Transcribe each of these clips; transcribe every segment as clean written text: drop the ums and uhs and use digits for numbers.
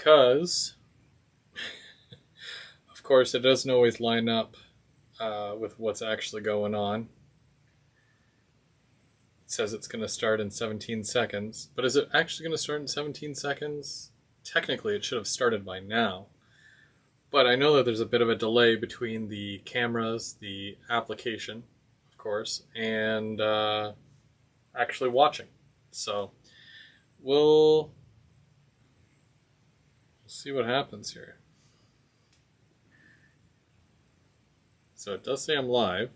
because, of course, it doesn't always line up with what's actually going on. It says it's going to start in 17 seconds, but is it actually going to start in 17 seconds? Technically, it should have started by now. But I know that there's a bit of a delay between the cameras, the application, of course, and actually watching. So we'll see what happens here. So it does say I'm live.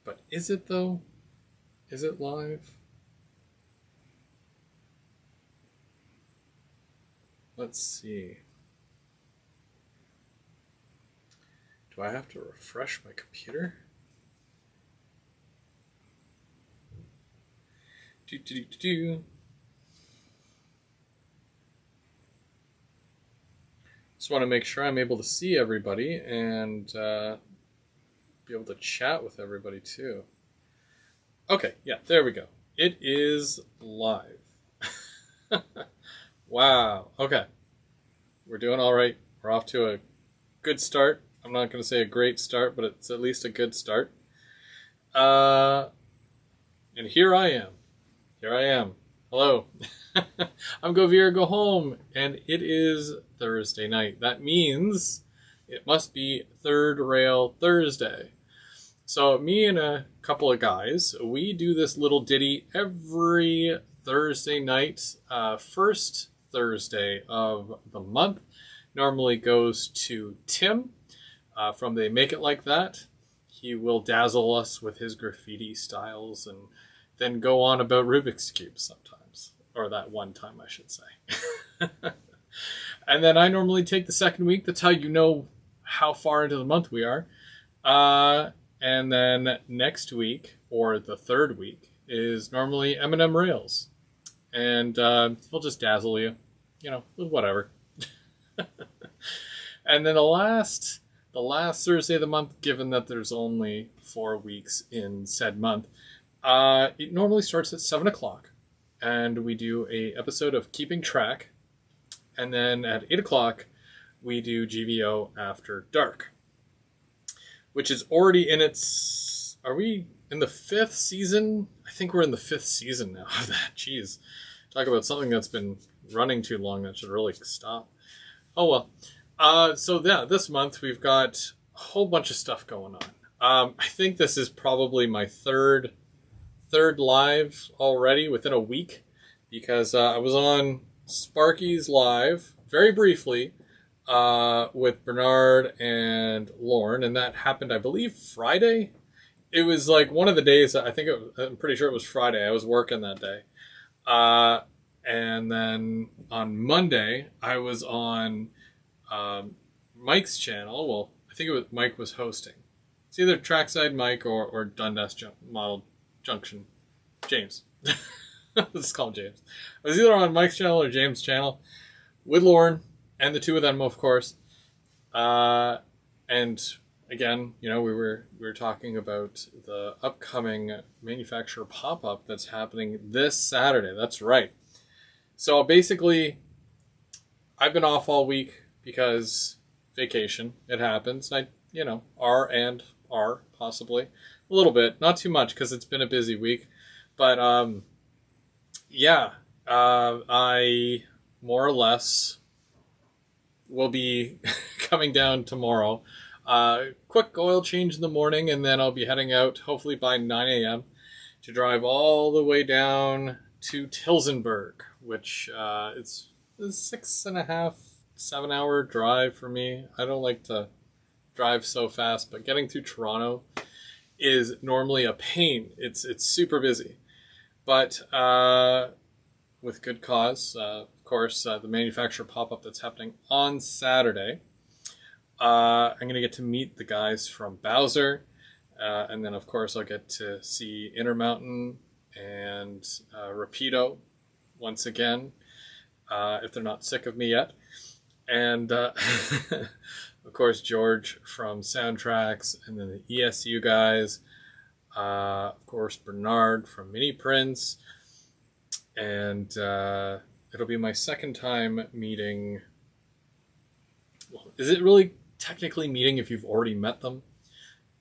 But is it though? Is it live? Let's see. Do I have to refresh my computer? Just want to make sure I'm able to see everybody and be able to chat with everybody too. Okay, yeah, there we go. It is live. Wow. Okay. We're doing all right. We're off to a good start. I'm not going to say a great start, but it's at least a good start. And here I am. Here I am. Hello. I'm Go Veer, Go Home. And it is Thursday night. That means it must be Third Rail Thursday. So me and a couple of guys, we do this little ditty every Thursday night. First Thursday of the month normally goes to Tim from They Make It Like That. He will dazzle us with his graffiti styles and then go on about Rubik's Cube sometimes. Or that one time, I should say. And then I normally take the second week. That's how you know how far into the month we are. And then next week, or the third week, is normally M&M Rails. And he'll just dazzle you, with whatever. And then the last Thursday of the month, given that there's only 4 weeks in said month, it normally starts at 7 o'clock. And we do a episode of Keeping Track. And then at 8 o'clock, we do GVO After Dark. Which is already in its... Are we in the 5th season? I think we're in the 5th season now of that. Jeez. Talk about something that's been running too long that should really stop. Oh well. So yeah, this month we've got a whole bunch of stuff going on. I think this is probably my third live already within a week. Because I was on Sparky's Live very briefly with Bernard and Lauren. And that happened, I believe, Friday. It was like one of the days, I'm pretty sure it was Friday. I was working that day. And then on Monday, I was on Mike's channel. Well, I think Mike was hosting. It's either Trackside Mike or Dundas Model Junction James. Let's call him James. I was either on Mike's channel or James' channel with Lauren and the two of them, of course. And again, we were talking about the upcoming manufacturer pop-up that's happening this Saturday. That's right. So basically, I've been off all week because vacation. It happens. R possibly a little bit, not too much because it's been a busy week, but I more or less will be coming down tomorrow. Quick oil change in the morning, and then I'll be heading out hopefully by 9 a.m. to drive all the way down to Tilsonburg, which it's a 6.5, 7 hour drive for me. I don't like to drive so fast, but getting through Toronto is normally a pain. It's super busy, but with good cause. Of course, the manufacturer pop-up that's happening on Saturday. I'm going to get to meet the guys from Bowser, and then of course I'll get to see Intermountain and Rapido once again, if they're not sick of me yet. And of course George from Soundtracks, and then the ESU guys, of course Bernard from Mini Prince, and it'll be my second time meeting. Well, is it really technically meeting if you've already met them?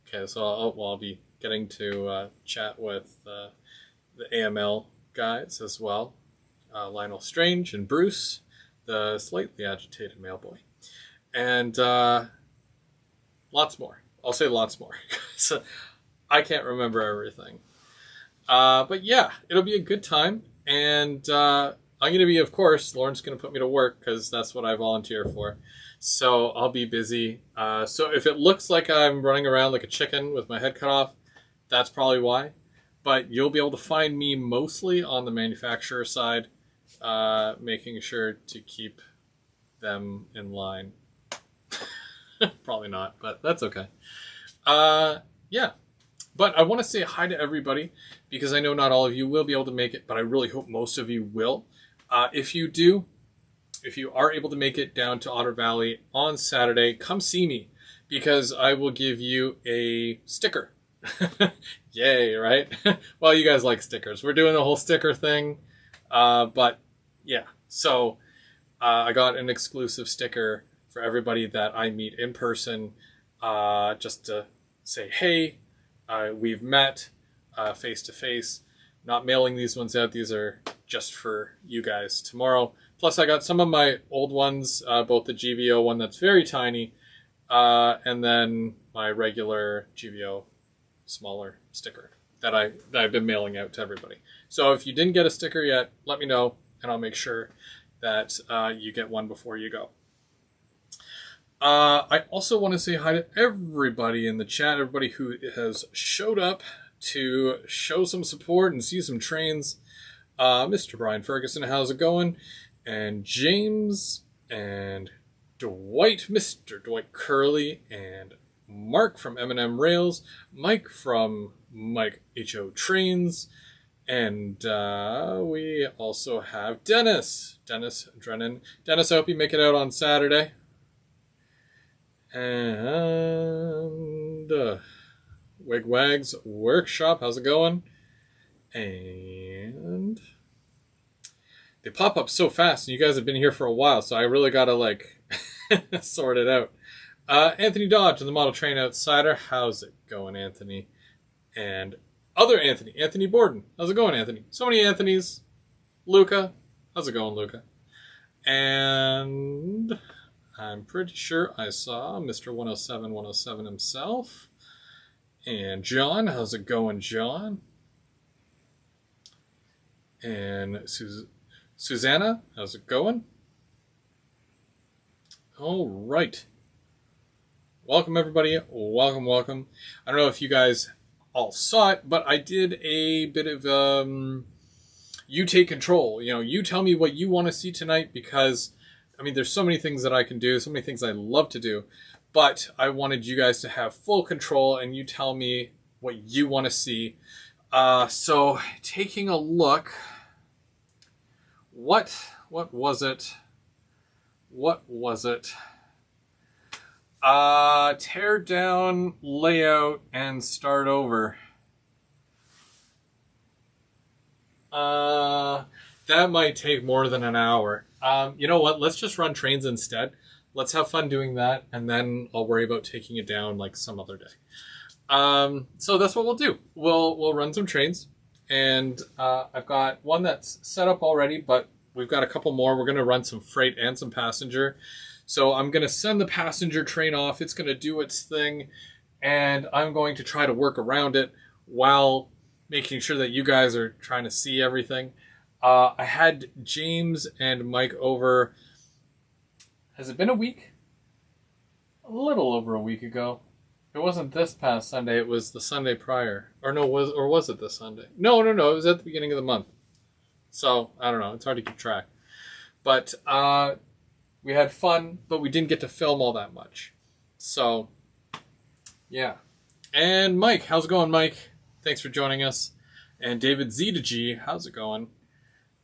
Okay, so I'll be getting to chat with the AML guys as well. Lionel Strange and Bruce, the slightly agitated mail boy. And lots more. I'll say lots more. So I can't remember everything. But yeah, it'll be a good time. And I'm going to be, of course, Lauren's going to put me to work because that's what I volunteer for. So I'll be busy. So if it looks like I'm running around like a chicken with my head cut off, that's probably why. But you'll be able to find me mostly on the manufacturer side, making sure to keep them in line. Probably not, but that's okay. Yeah. But I want to say hi to everybody because I know not all of you will be able to make it, but I really hope most of you will. If you do, if you are able to make it down to Otter Valley on Saturday, come see me because I will give you a sticker. Yay, right? Well, you guys like stickers. We're doing the whole sticker thing. But yeah, so I got an exclusive sticker for everybody that I meet in person, just to say, hey, we've met face to face. Not mailing these ones out. These are just for you guys tomorrow. Plus, I got some of my old ones, both the GVO one that's very tiny, and then my regular GVO smaller sticker that I've been mailing out to everybody. So if you didn't get a sticker yet, let me know, and I'll make sure that you get one before you go. I also want to say hi to everybody in the chat, everybody who has showed up to show some support and see some trains. Mr. Brian Ferguson, how's it going? And James and Dwight, Mr. Dwight Curley, and Mark from M&M Rails, Mike from Mike H.O. Trains, and we also have Dennis Drennan. Dennis, I hope you make it out on Saturday. And Wigwag's Workshop, how's it going? And they pop up so fast, and you guys have been here for a while, so I really gotta like sort it out. Anthony Dodge and the Model Train Outsider, how's it going, Anthony? And other Anthony, Anthony Borden, how's it going, Anthony? So many Anthonys. Luca, how's it going, Luca? And I'm pretty sure I saw Mr. 107 himself. And John, how's it going, John? And Susanna, how's it going? All right. Welcome, everybody. Welcome, welcome. I don't know if you guys all saw it, but I did a bit of you take control. You know, you tell me what you want to see tonight because, I mean, there's so many things that I can do, so many things I love to do, but I wanted you guys to have full control and you tell me what you want to see. So taking a look, what was it? What was it? Tear down, layout, and start over. That might take more than an hour. You know what? Let's just run trains instead. Let's have fun doing that, and then I'll worry about taking it down like some other day. So that's what we'll do. We'll run some trains, and I've got one that's set up already, but we've got a couple more. We're going to run some freight and some passenger. So I'm going to send the passenger train off. It's going to do its thing, and I'm going to try to work around it while making sure that you guys are trying to see everything. I had James and Mike over. Has it been a week? A little over a week ago. It wasn't this past Sunday. It was the Sunday prior. Or was it this Sunday? No. It was at the beginning of the month. So, I don't know. It's hard to keep track. But we had fun, but we didn't get to film all that much. So, yeah. And Mike, how's it going, Mike? Thanks for joining us. And David Z to G, how's it going?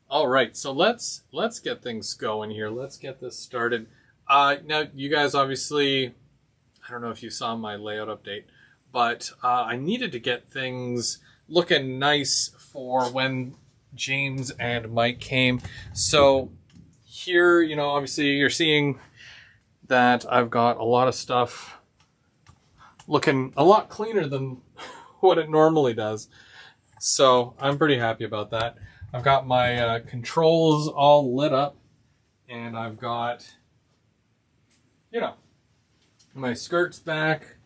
All right, so let's get things going here. Let's get this started. Now, you guys obviously, I don't know if you saw my layout update, but I needed to get things looking nice for when James and Mike came. So here, you know, obviously you're seeing that I've got a lot of stuff looking a lot cleaner than what it normally does. So I'm pretty happy about that. I've got my controls all lit up, and I've got, you know, my skirts back.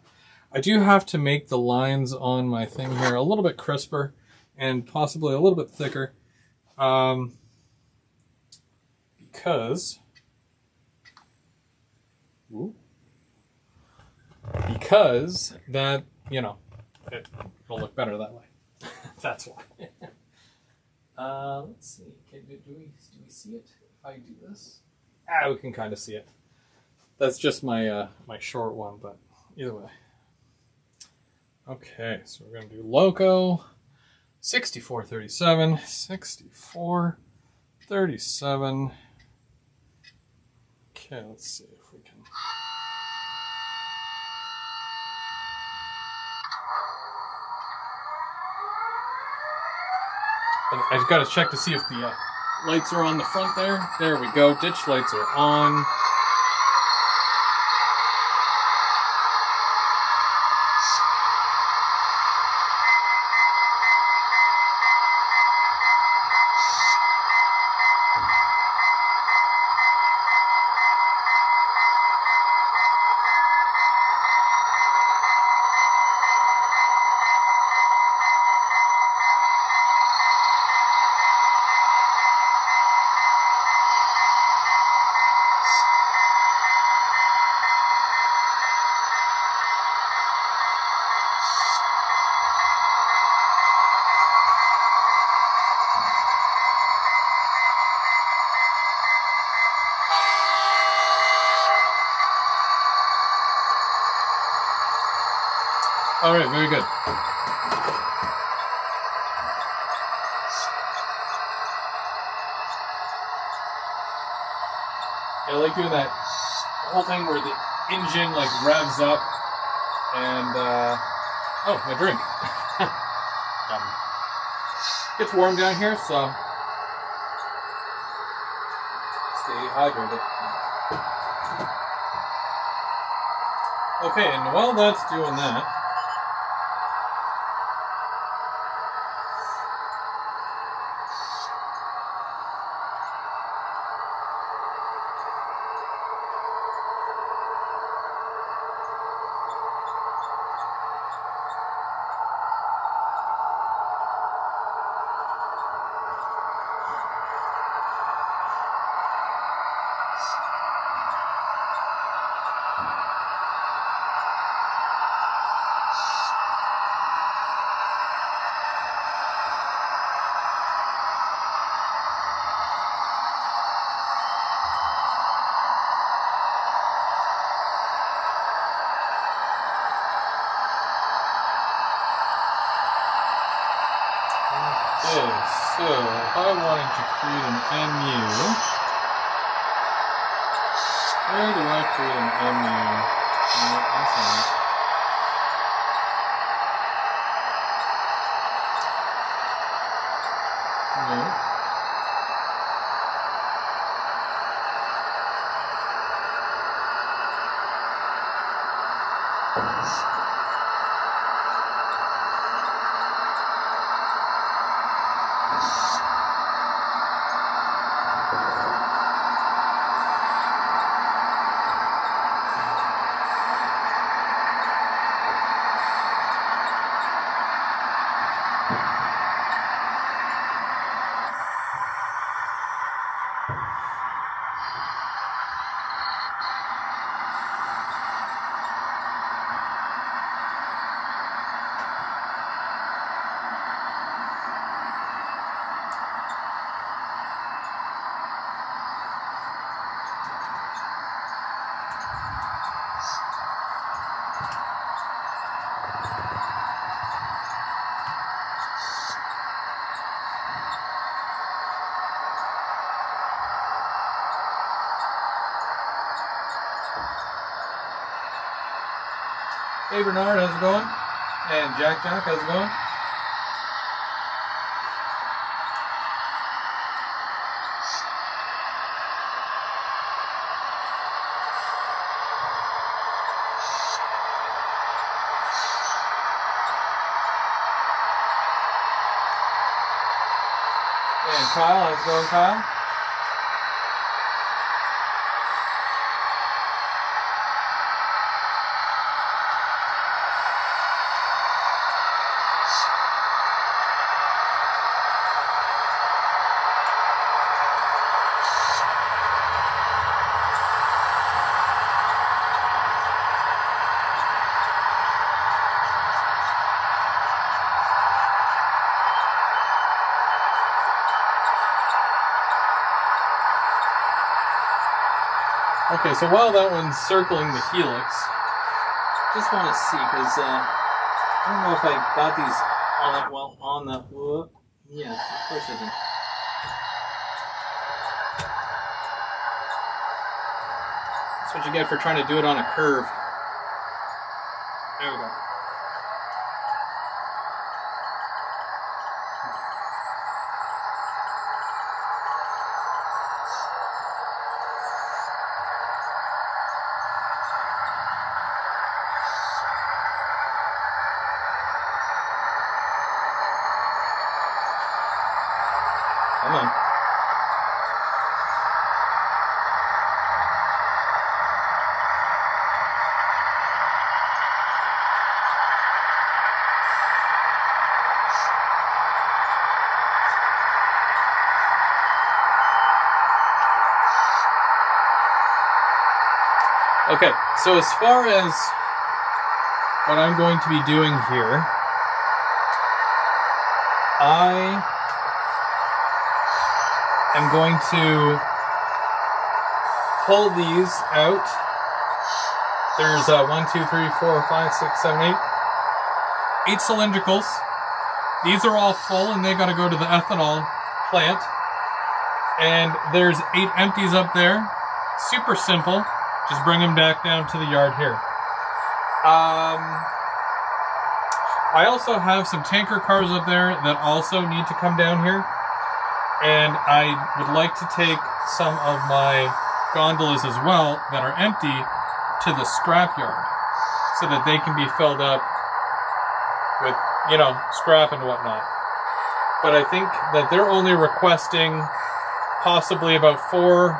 I do have to make the lines on my thing here a little bit crisper and possibly a little bit thicker, because that, you know, it'll look better that way. That's why. Let's see. Okay, do we see it if I do this? We can kind of see it. That's just my my short one, but either way. Okay, so we're gonna do loco 6437, 6437. Okay, let's see if we can. I just got to check to see if the lights are on the front there. There we go. Ditch lights are on. All right, very good. I like doing that whole thing where the engine like revs up and oh, my drink. Gets warm down here, so stay hydrated. Okay, and while that's doing that, so if I wanted to create an MU, where do I create an MU? No. Hey Bernard, how's it going? And Jack, how's it going? Kyle. How's it going, Kyle? Okay, so while that one's circling the helix, just want to see, because I don't know if I got these all that well on the... Yeah, of course I did. That's what you get for trying to do it on a curve. There we go. Come on. Okay, so as far as what I'm going to be doing here, I am going to pull these out. There's 1, 2, 3, 4, 5, 6, 7, 8. 8 cylindricals. These are all full and they gotta go to the ethanol plant. And there's 8 empties up there. Super simple. Just bring them back down to the yard here. I also have some tanker cars up there that also need to come down here. And I would like to take some of my gondolas as well that are empty to the scrapyard so that they can be filled up with, you know, scrap and whatnot. But I think that they're only requesting possibly about four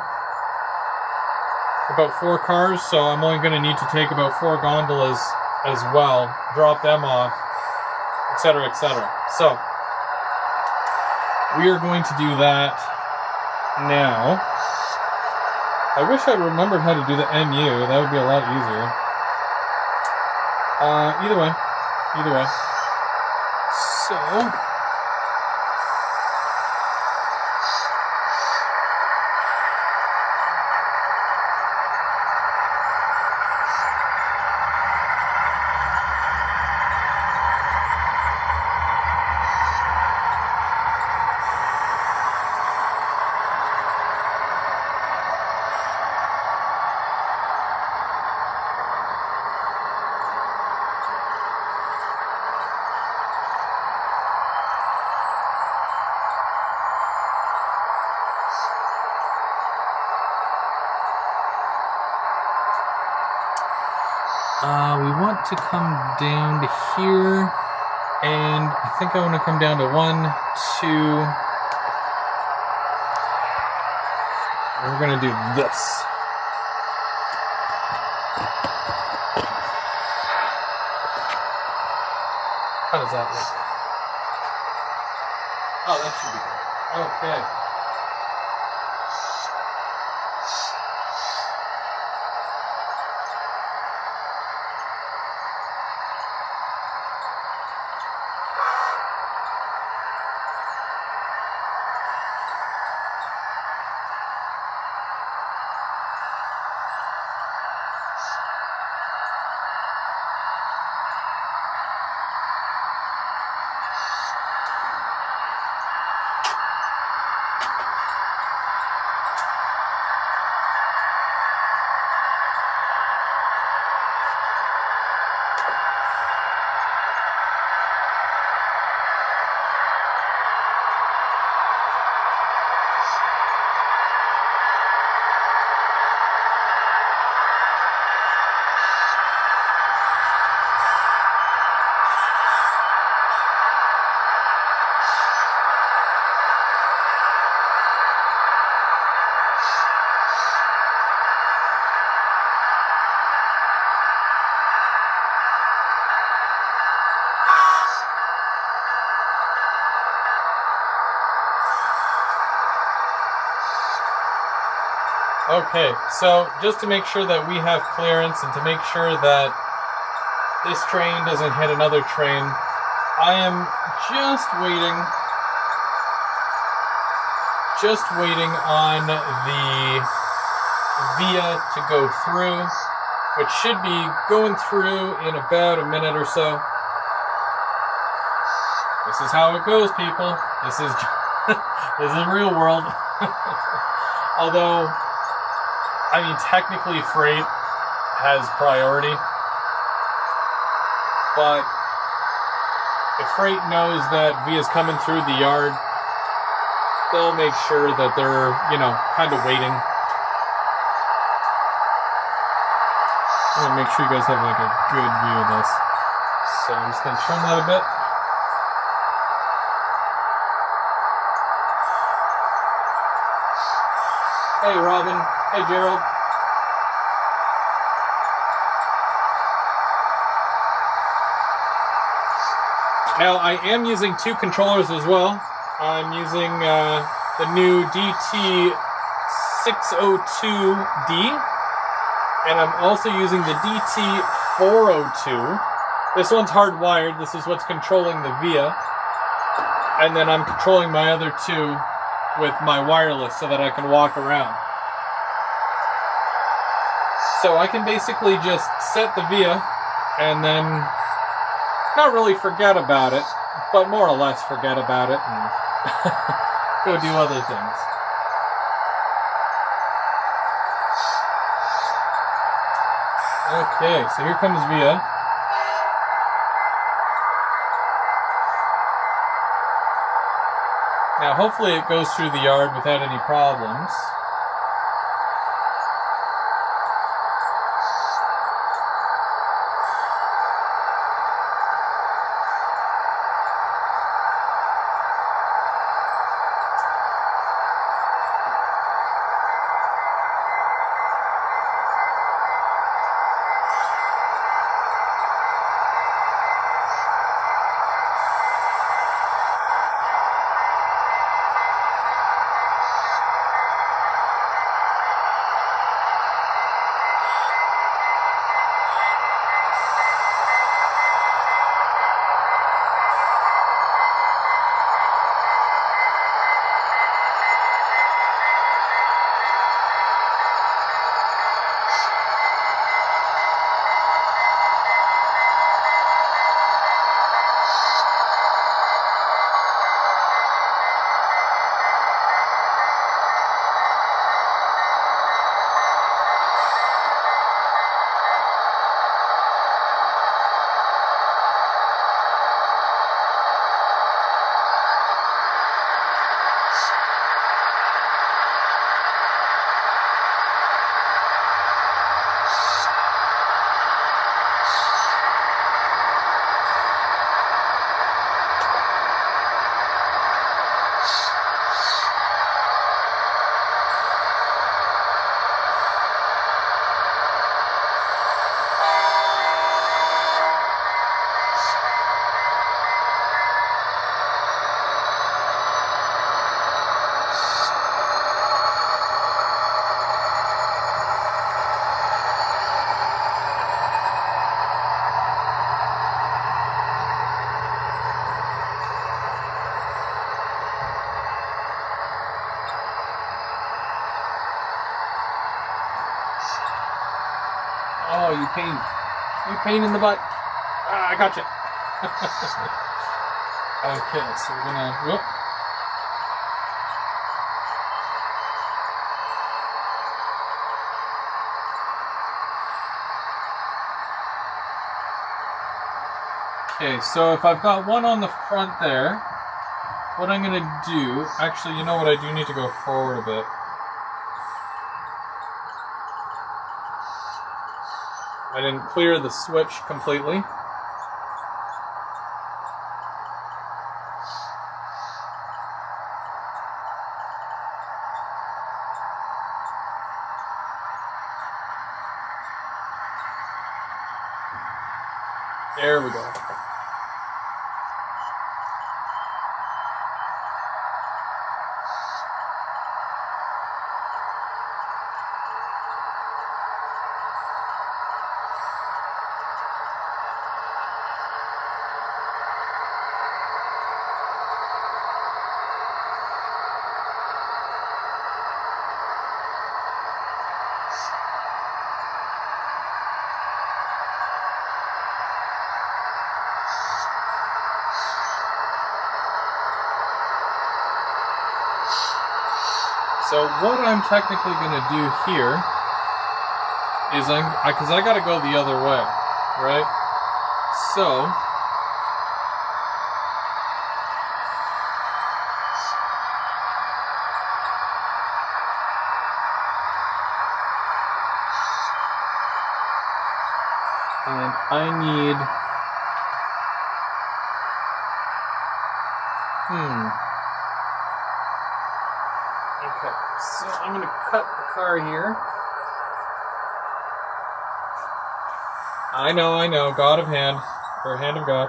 cars, so I'm only going to need to take about 4 gondolas as well, drop them off, etc., etc. So we are going to do that now. I wish I remembered how to do the MU. That would be a lot easier. Either way. So we want to come down to here, and I think I want to come down to 1, 2. We're going to do this. How does that look? Oh, that should be good. Okay. Okay, so just to make sure that we have clearance and to make sure that this train doesn't hit another train, I am just waiting on the via to go through, which should be going through in about a minute or so. This is how it goes, people. This is this is real world. Although, I mean, technically freight has priority, but if freight knows that via's coming through the yard, they'll make sure that they're, kind of waiting. I'm gonna make sure you guys have like a good view of this. So I'm just gonna trim that a bit. Hey Robin, hey Gerald. Now I am using two controllers as well. I'm using the new DT602D, and I'm also using the DT402. This one's hardwired. This is what's controlling the via, and then I'm controlling my other two with my wireless so that I can walk around. So I can basically just set the via and then not really forget about it, but more or less forget about it and go do other things. Okay, so here comes via. Now hopefully it goes through the yard without any problems. Oh, you pain in the butt. Ah, I gotcha. Okay, so we're gonna, whoop. Okay, so if I've got one on the front there, what I'm gonna do, actually, you know what, I do need to go forward a bit. I didn't clear the switch completely. There we go. So what I'm technically going to do here is because I got to go the other way, right? So and I need okay, so I'm going to cut the car here. I know, God of hand, or hand of God.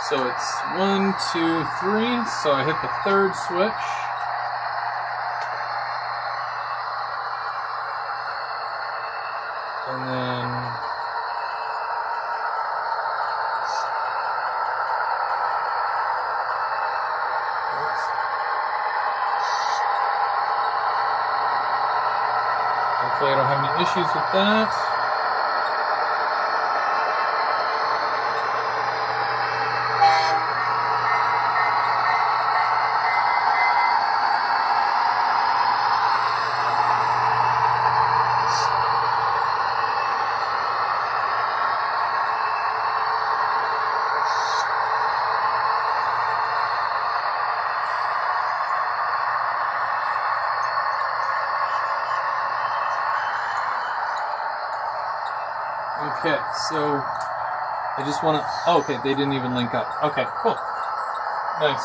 So it's 1, 2, 3. So I hit the third switch. And then hopefully I don't have any issues with that. Okay, so I just want to... Oh, okay, they didn't even link up. Okay, cool. Nice.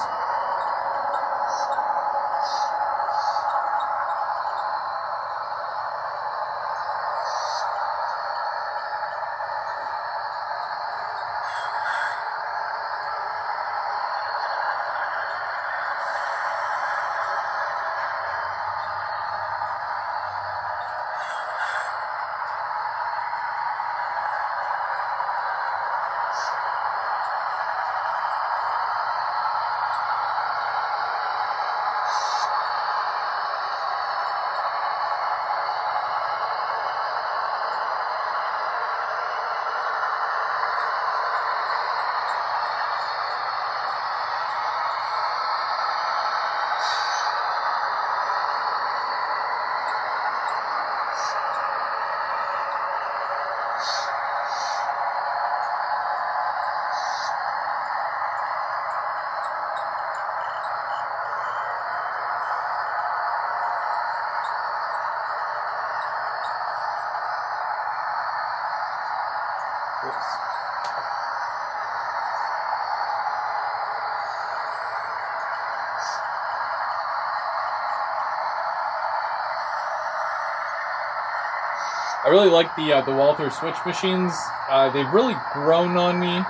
I really like the Walther switch machines. They've really grown on me.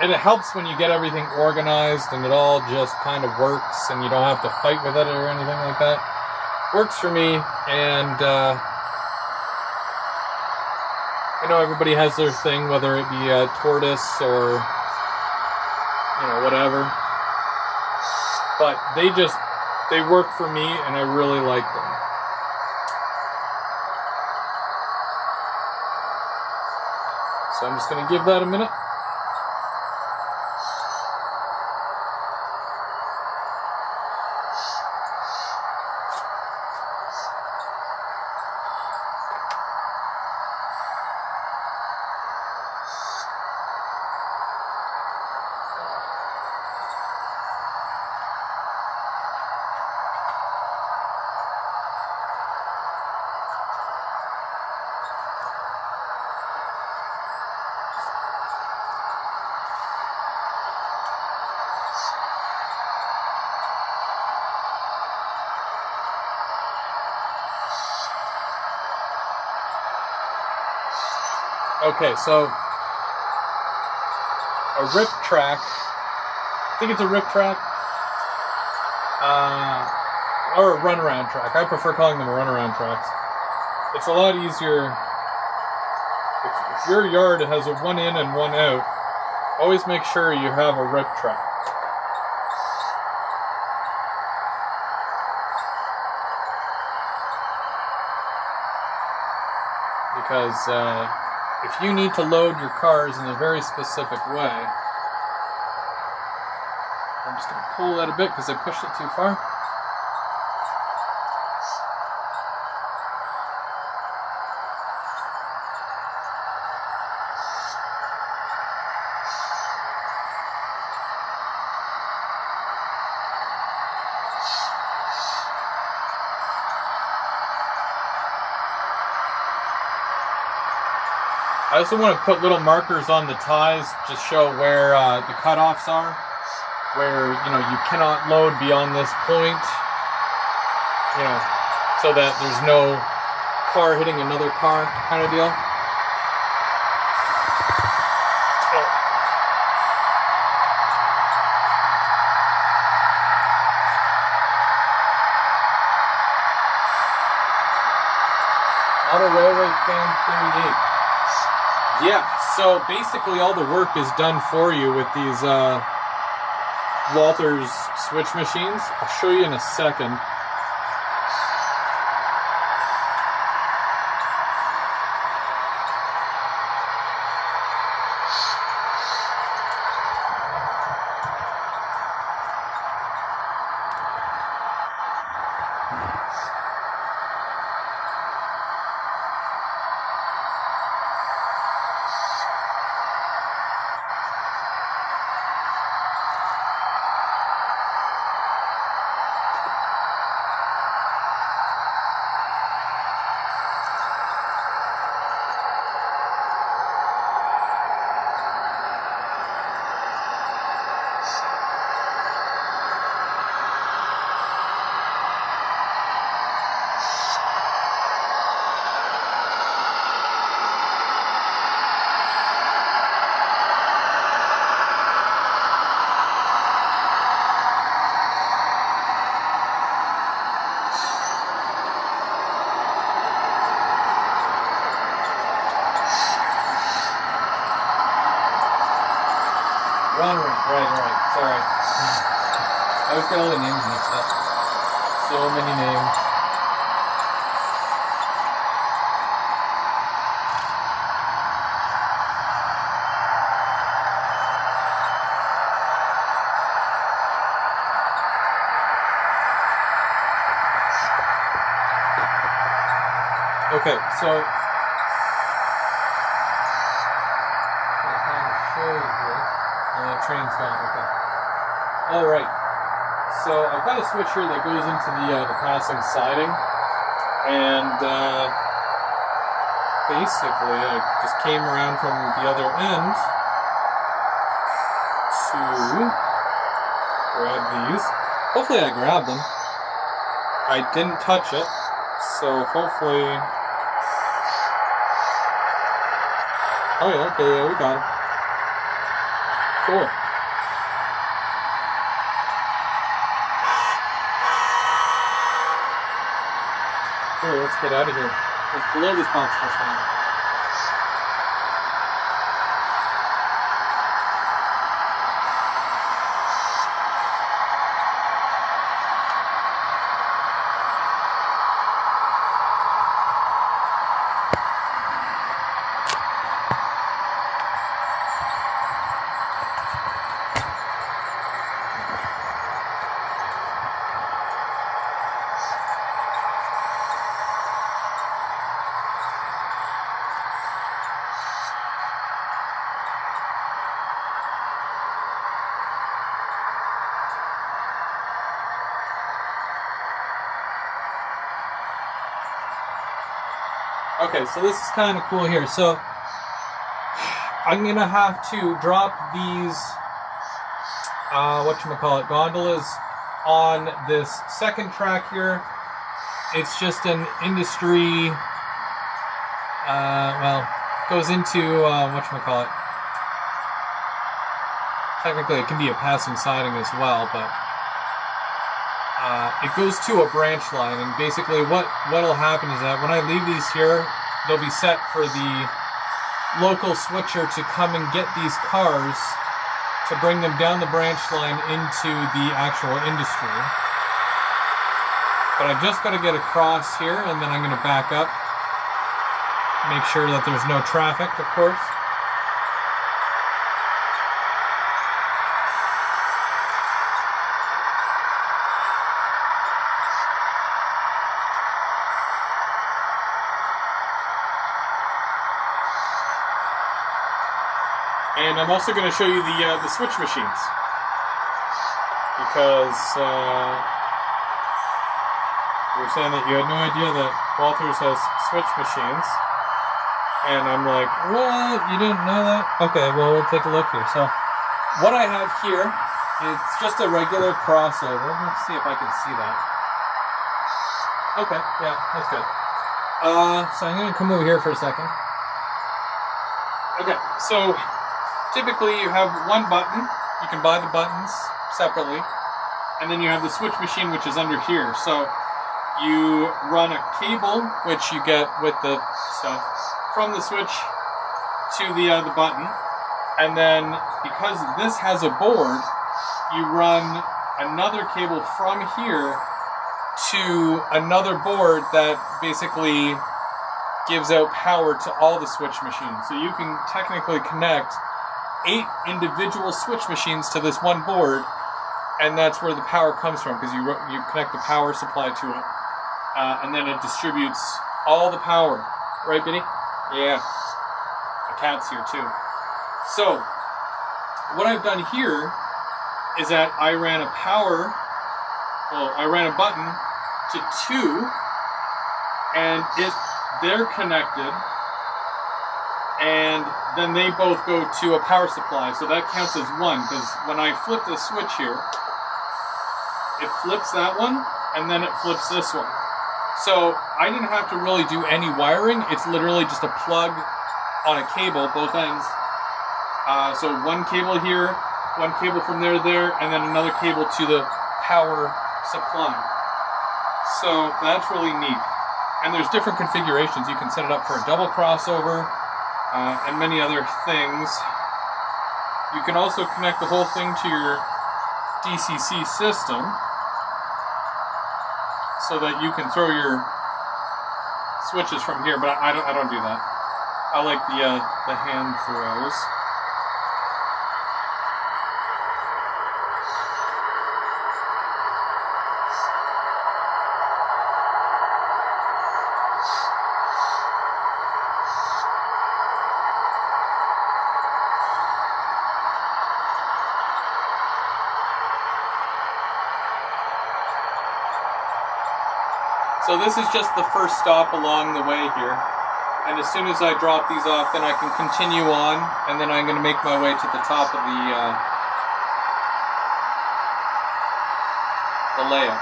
And it helps when you get everything organized and it all just kind of works and you don't have to fight with it or anything like that. Works for me, and I know everybody has their thing, whether it be a tortoise or, you know, whatever. But they work for me and I really like them. So I'm just going to give that a minute. Okay, so a rip track think it's a rip track. Or a runaround track. I prefer calling them runaround tracks. It's a lot easier. If your yard has a one in and one out, always make sure you have a rip track. Because if you need to load your cars in a very specific way, I'm just going to pull that a bit because I pushed it too far. I also want to put little markers on the ties to show where the cutoffs are, where you cannot load beyond this point, so that there's no car hitting another car kind of deal. Auto Railway Fan 38. Yeah, so basically all the work is done for you with these Walters switch machines. I'll show you in a second. Right. Sorry. I always get all the names mixed up. So many names. Okay, so train's gone, okay. Alright, so I've got a switch here that goes into the passing siding, and basically I just came around from the other end to grab these. Hopefully I grabbed them. I didn't touch it, so hopefully... Oh yeah, okay, yeah, we got them. Cool. Here, let's get out of here. Let's blow this box this time. Okay, so this is kind of cool here. So I'm gonna have to drop these gondolas on this second track here. It's just an industry goes into technically it can be a passing siding as well, but it goes to a branch line, and basically what'll happen is that when I leave these here, they'll be set for the local switcher to come and get these cars to bring them down the branch line into the actual industry. But I've just got to get across here, and then I'm going to back up, make sure that there's no traffic, of course. And I'm also going to show you the switch machines, because you were saying that you had no idea that Walters has switch machines, and I'm like, what? You didn't know that? Okay, well, we'll take a look here. So what I have here, it's just a regular crossover. Let's see if I can see that. Okay, yeah, that's good. So I'm going to come over here for a second. Okay, so typically you have one button. You can buy the buttons separately. And then you have the switch machine, which is under here. So you run a cable, which you get with the stuff, from the switch to the button. And then because this has a board, you run another cable from here to another board that basically gives out power to all the switch machines. So you can technically connect 8 individual switch machines to this one board, and that's where the power comes from, because you connect the power supply to it, and then it distributes all the power. Right, Biddy? Yeah. The cat's here too. So what I've done here is that I ran a button to 2, and they're connected, and then they both go to a power supply, so that counts as 1, because when I flip the switch here, it flips that one, and then it flips this one. So I didn't have to really do any wiring. It's literally just a plug on a cable, both ends. So one cable here, one cable from there to there, and then another cable to the power supply. So that's really neat. And there's different configurations. You can set it up for a double crossover, and many other things. You can also connect the whole thing to your DCC system, so that you can throw your switches from here, but I don't do that. I like the hand throws. So this is just the first stop along the way here, and as soon as I drop these off, then I can continue on, and then I'm going to make my way to the top of the layout.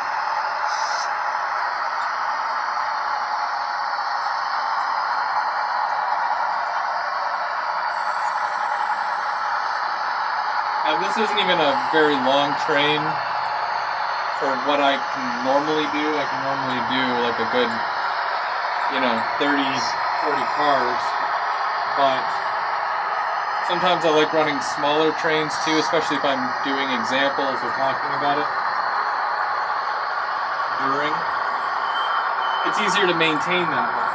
Now this isn't even a very long train for what I can normally do. I can normally do like a good, 30, 40 cars, but sometimes I like running smaller trains too, especially if I'm doing examples or talking about it during. It's easier to maintain that way.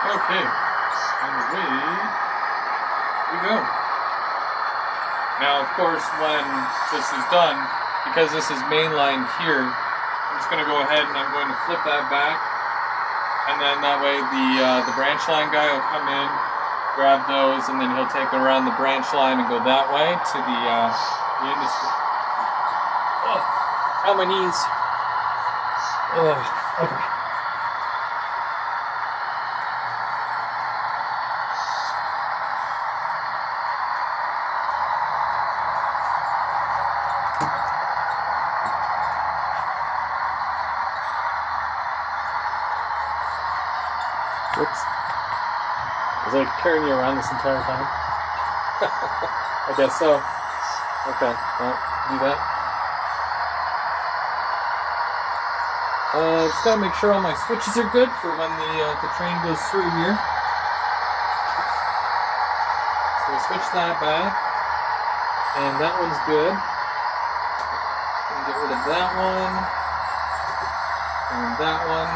Okay, and away we go. Now, of course, when this is done, because this is mainline here, I'm just going to go ahead and I'm going to flip that back, and then that way the branch line guy will come in, grab those, and then he'll take it around the branch line and go that way to the industry. Oh, ow, my knees. Oh, okay. Whoops. Was I carrying you around this entire time? I guess so. Okay, well, do that. Just gotta make sure all my switches are good for when the train goes through here. So we'll switch that back. And that one's good. And get rid of that one. And that one.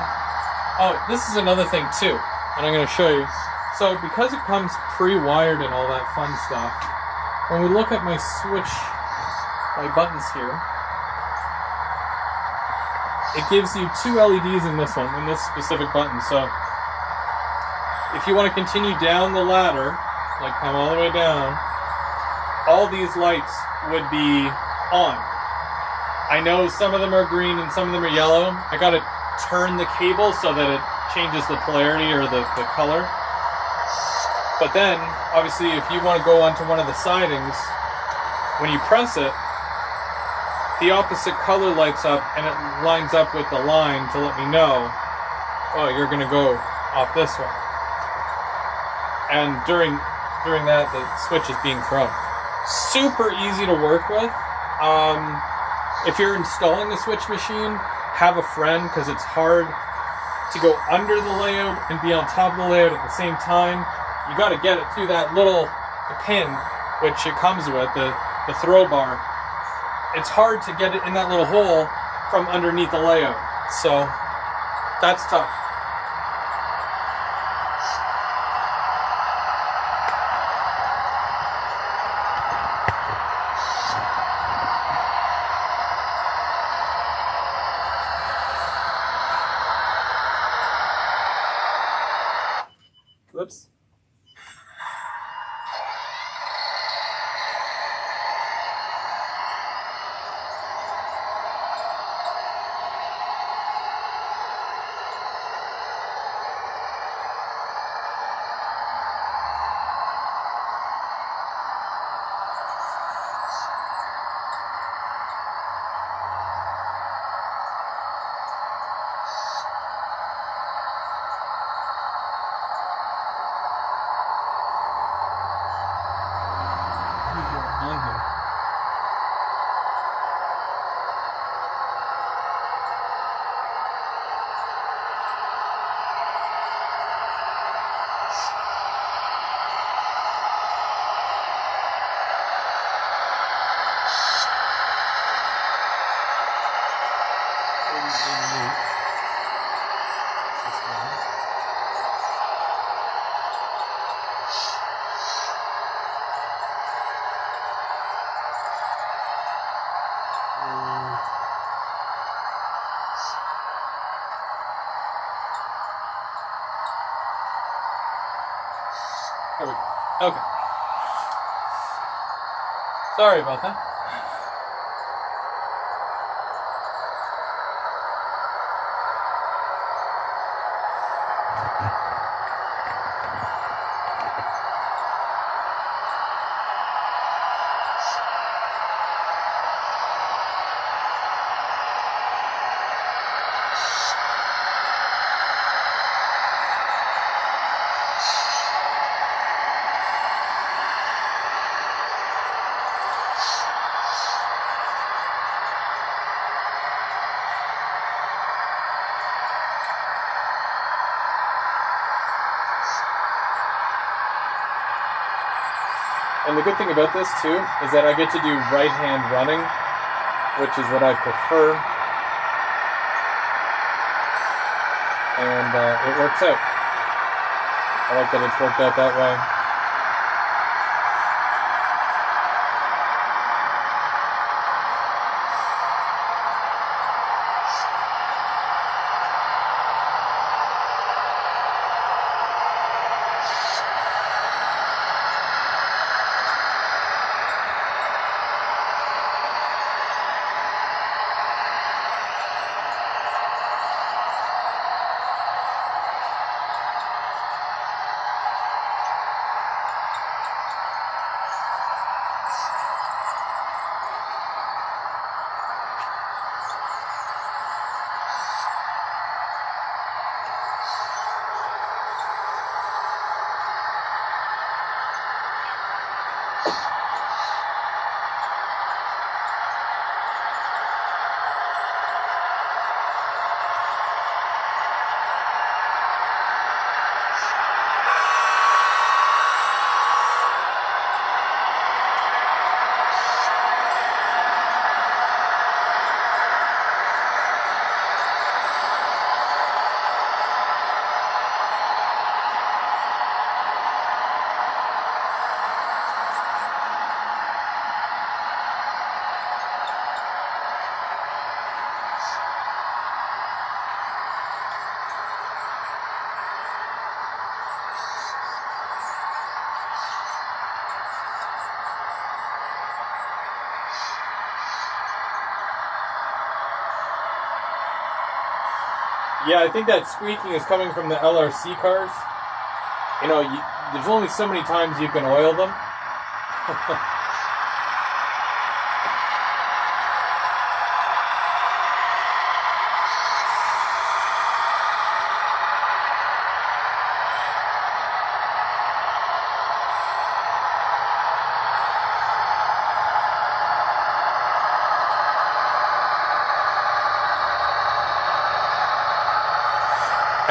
Oh, this is another thing too, and I'm going to show you. So because it comes pre-wired and all that fun stuff, when we look at my switch, my buttons here, it gives you 2 LEDs in this one, in this specific button. So if you want to continue down the ladder, like come all the way down, all these lights would be on. I know some of them are green and some of them are yellow. I got to turn the cable so that it changes the polarity or the color. But then, obviously, if you want to go onto one of the sidings, when you press it, the opposite color lights up and it lines up with the line to let me know, oh, you're going to go off this one. And during that, the switch is being thrown. Super easy to work with. If you're installing a switch machine, have a friend, because it's hard to go under the layout and be on top of the layout at the same time. You got to get it through that little pin, which it comes with, the throw bar. It's hard to get it in that little hole from underneath the layout. So that's tough. Whoops. On here. There we go. Okay. Sorry about that. And the good thing about this too is that I get to do right hand running, which is what I prefer. And it works out. I like that it's worked out that way. Yeah, I think that squeaking is coming from the LRC cars. You know, there's only so many times you can oil them.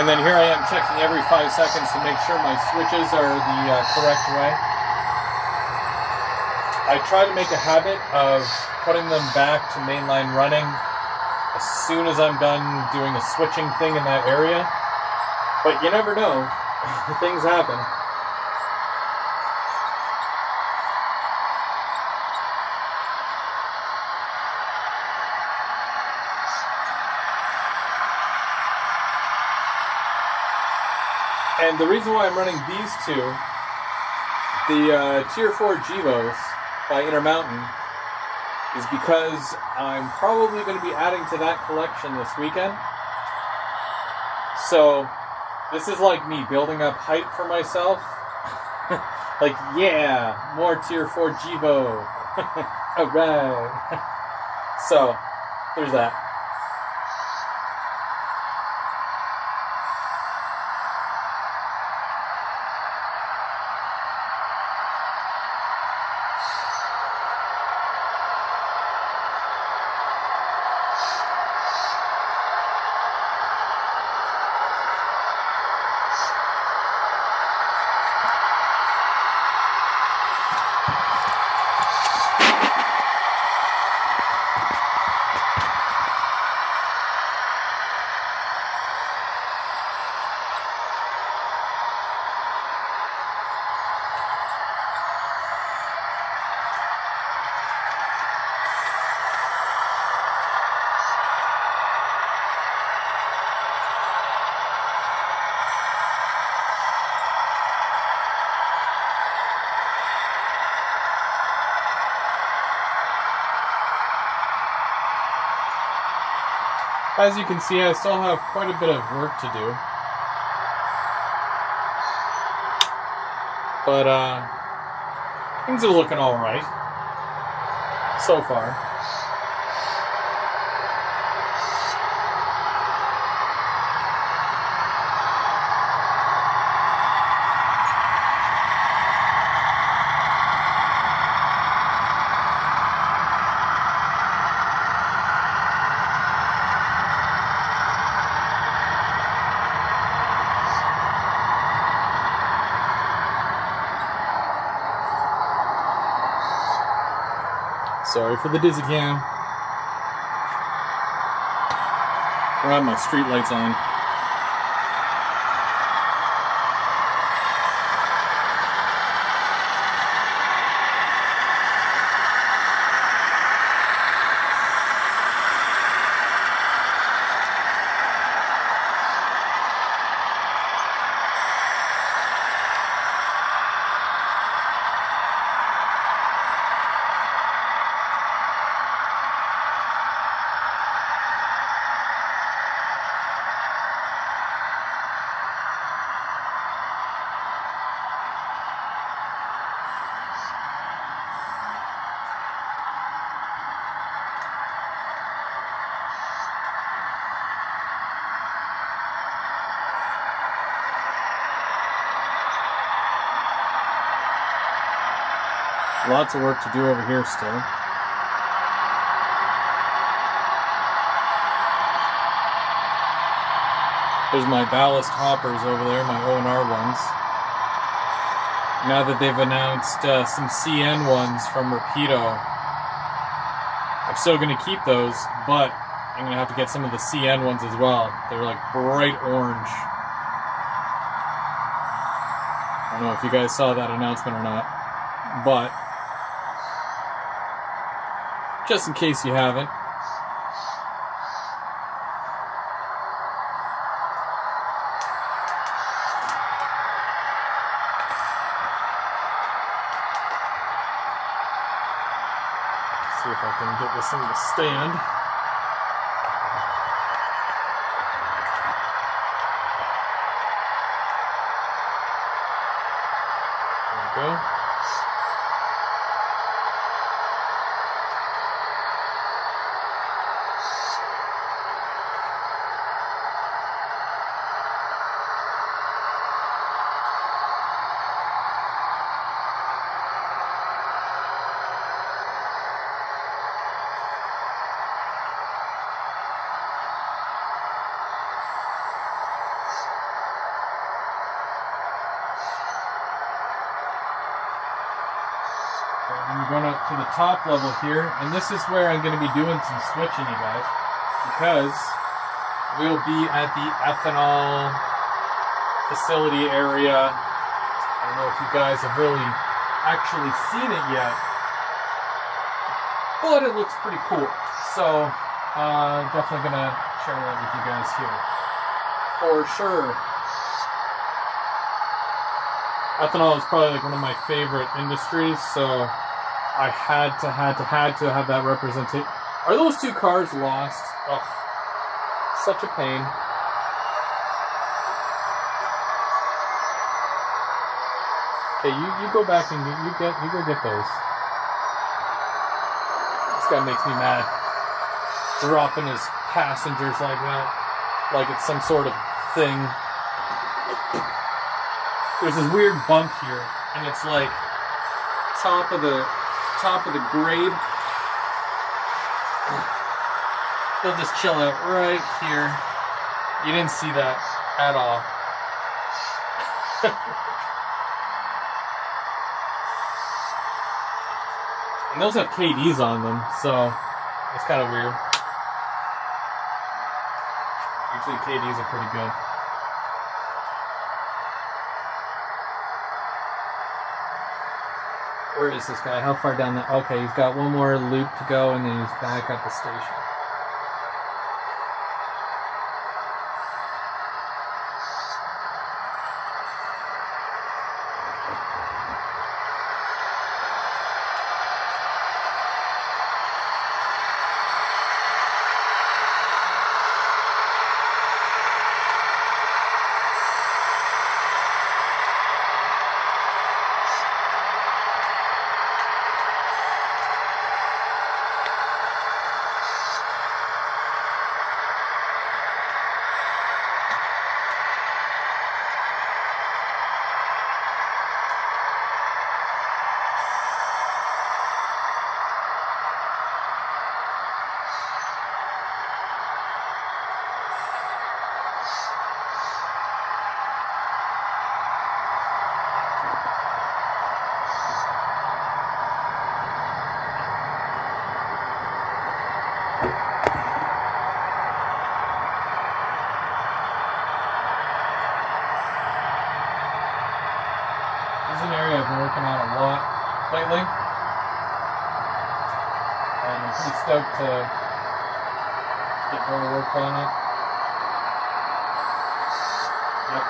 And then here I am checking every 5 seconds to make sure my switches are the correct way. I try to make a habit of putting them back to mainline running as soon as I'm done doing a switching thing in that area. But you never know. Things happen. And the reason why I'm running these two, the Tier 4 Gevos by Intermountain, is because I'm probably going to be adding to that collection this weekend. So this is like me building up hype for myself. Like, yeah, more Tier 4 Gevo. Alright. So, there's that. As you can see, I still have quite a bit of work to do. But, things are looking alright. So far. Sorry for the dizzy cam. I have my street lights on. Lots of work to do over here still. There's my ballast hoppers over there, my O&R ones. Now that they've announced some CN ones from Rapido, I'm still going to keep those, but I'm going to have to get some of the CN ones as well. They're like bright orange. I don't know if you guys saw that announcement or not, but just in case you haven't. See if I can get this thing to stand. we're going up to the top level here, and this is where I'm going to be doing some switching, you guys, because we'll be at the ethanol facility area. I don't know if you guys have really actually seen it yet, but it looks pretty cool. So, definitely going to share that with you guys here. For sure. Ethanol is probably like one of my favorite industries, so I had to have that representation. Are those two cars lost? Oh, such a pain. Okay, you go back and you go get those. This guy makes me mad. Dropping his passengers like that, like it's some sort of thing. There's this weird bump here, and it's like top of the grade. They'll just chill out right here. You didn't see that at all. And those have KDs on them, so it's kind of weird. Usually KDs are pretty good. Where is this guy? How far down the... Okay, he's got one more loop to go, and then he's back at the station. Working on a lot lately, and I'm pretty stoked to get more work on it. Yep.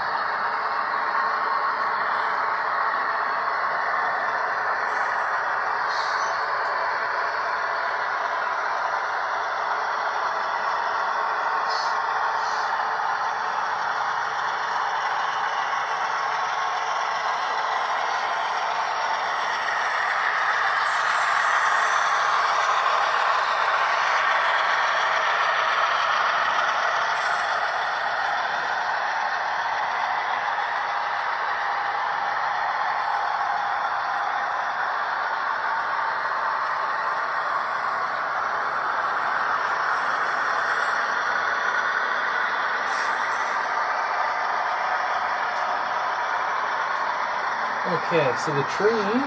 Okay, so the train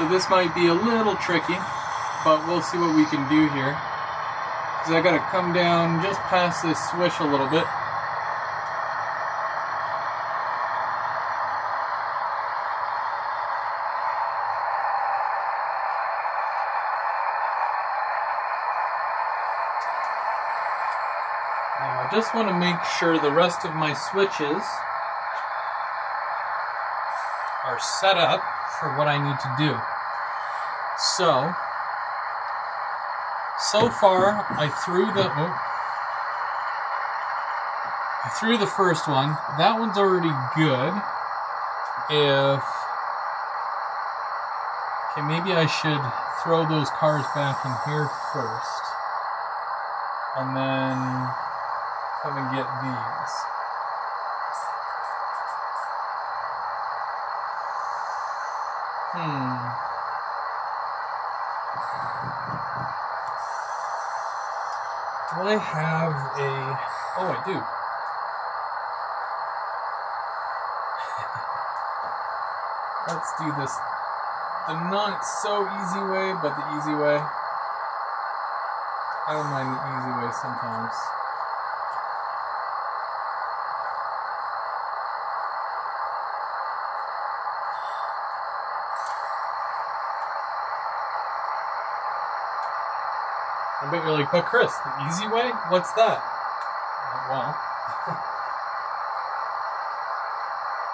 So this might be a little tricky, but we'll see what we can do here. Because I gotta come down just past this switch a little bit. Now I just want to make sure the rest of my switches are set up for what I need to do. So far I threw the I threw the first one. That one's already good. Okay, maybe I should throw those cars back in here first. And then come and get these. Do I have a... Oh, I do. Let's do this. The not so easy way, but the easy way. I don't mind the easy way sometimes. I bet you're like, but Chris, the easy way? What's that? Well,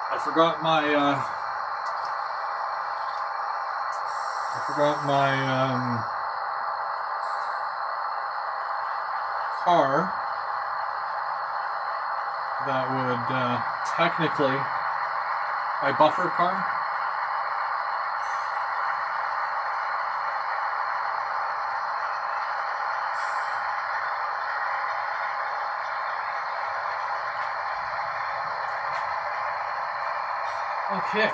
I forgot my car that would technically, my buffer car. Okay.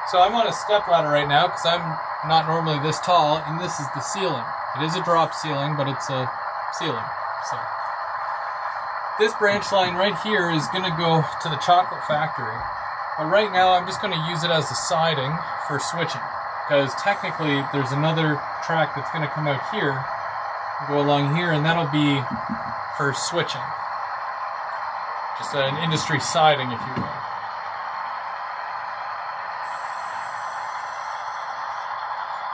So I'm on a step ladder right now because I'm not normally this tall, and this is the ceiling. It is a drop ceiling, but it's a ceiling. So this branch line right here is going to go to the chocolate factory. But right now I'm just going to use it as a siding for switching, because technically there's another track that's going to come out here, go along here, and that'll be for switching. Just an industry siding, if you will.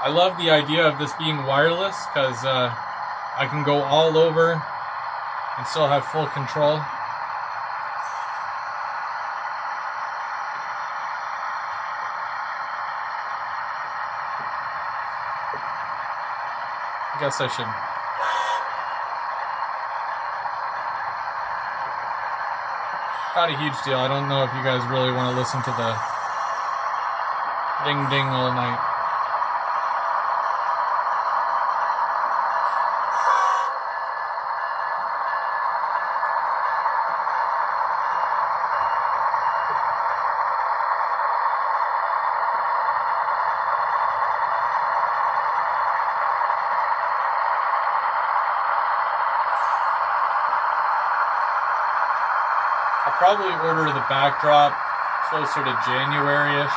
I love the idea of this being wireless because I can go all over and still have full control. I guess I should. Not a huge deal. I don't know if you guys really want to listen to the ding ding all night. I'll probably order the backdrop closer to January-ish.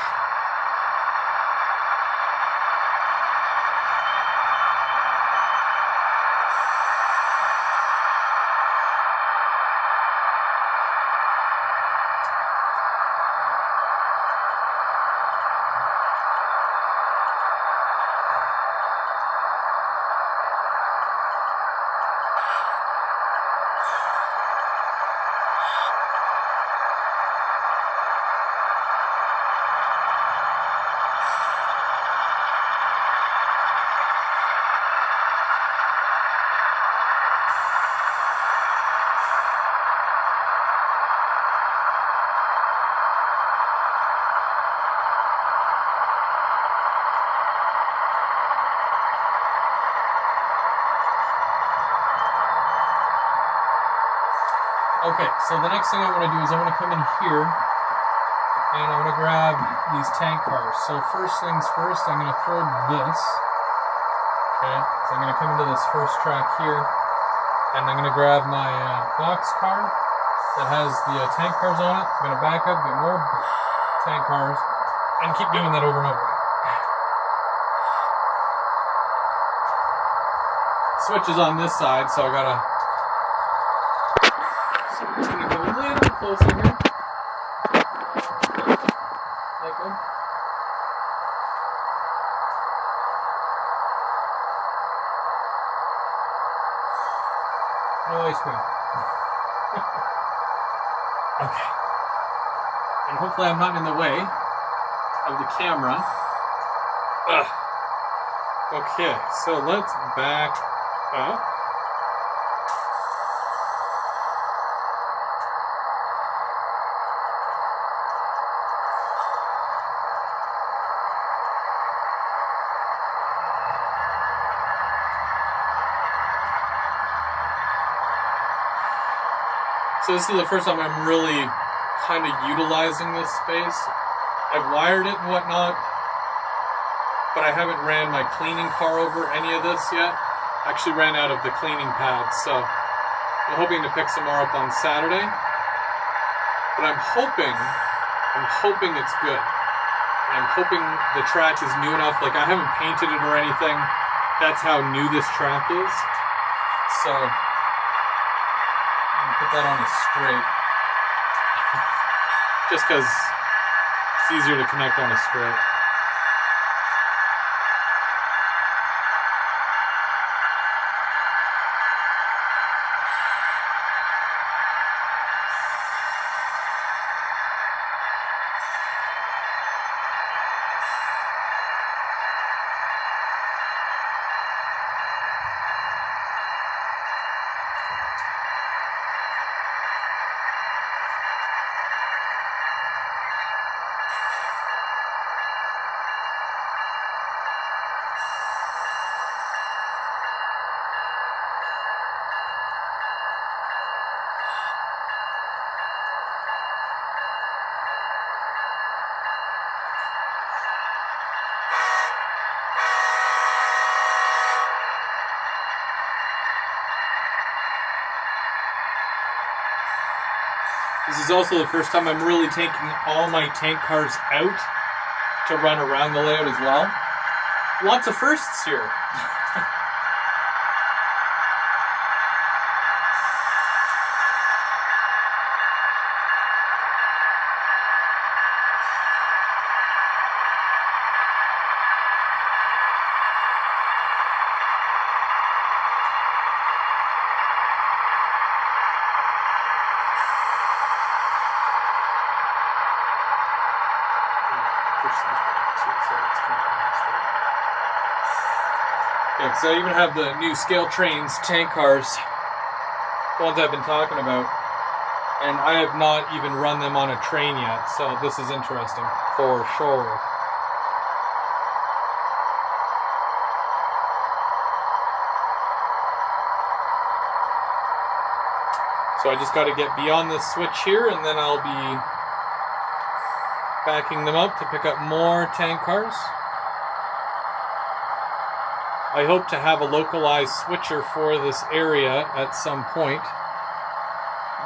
Okay, so the next thing I want to do is I want to come in here and I want to grab these tank cars. So first things first, I'm going to throw this. Okay, so I'm going to come into this first track here and I'm going to grab my box car that has the tank cars on it. I'm going to back up, get more tank cars, and keep doing that over and over. Switch is on this side, so I gotta. So I'm just gonna go a little closer here. Like one. No ice cream. Okay. And hopefully I'm not in the way of the camera. Ugh. Okay, so let's back up. So this is the first time I'm really kind of utilizing this space. I've wired it and whatnot, but I haven't ran my cleaning car over any of this yet. I actually ran out of the cleaning pads, so I'm hoping to pick some more up on Saturday. But I'm hoping it's good. I'm hoping the track is new enough. Like, I haven't painted it or anything. That's how new this track is. So I'm gonna put that on a straight, just because it's easier to connect on a straight. This is also the first time I'm really taking all my tank cars out to run around the layout as well. Lots of firsts here. Yeah, so I even have the new Scale Trains tank cars, the ones I've been talking about, and I have not even run them on a train yet, so this is interesting, for sure. So I just got to get beyond this switch here, and then I'll be backing them up to pick up more tank cars. I hope to have a localized switcher for this area at some point,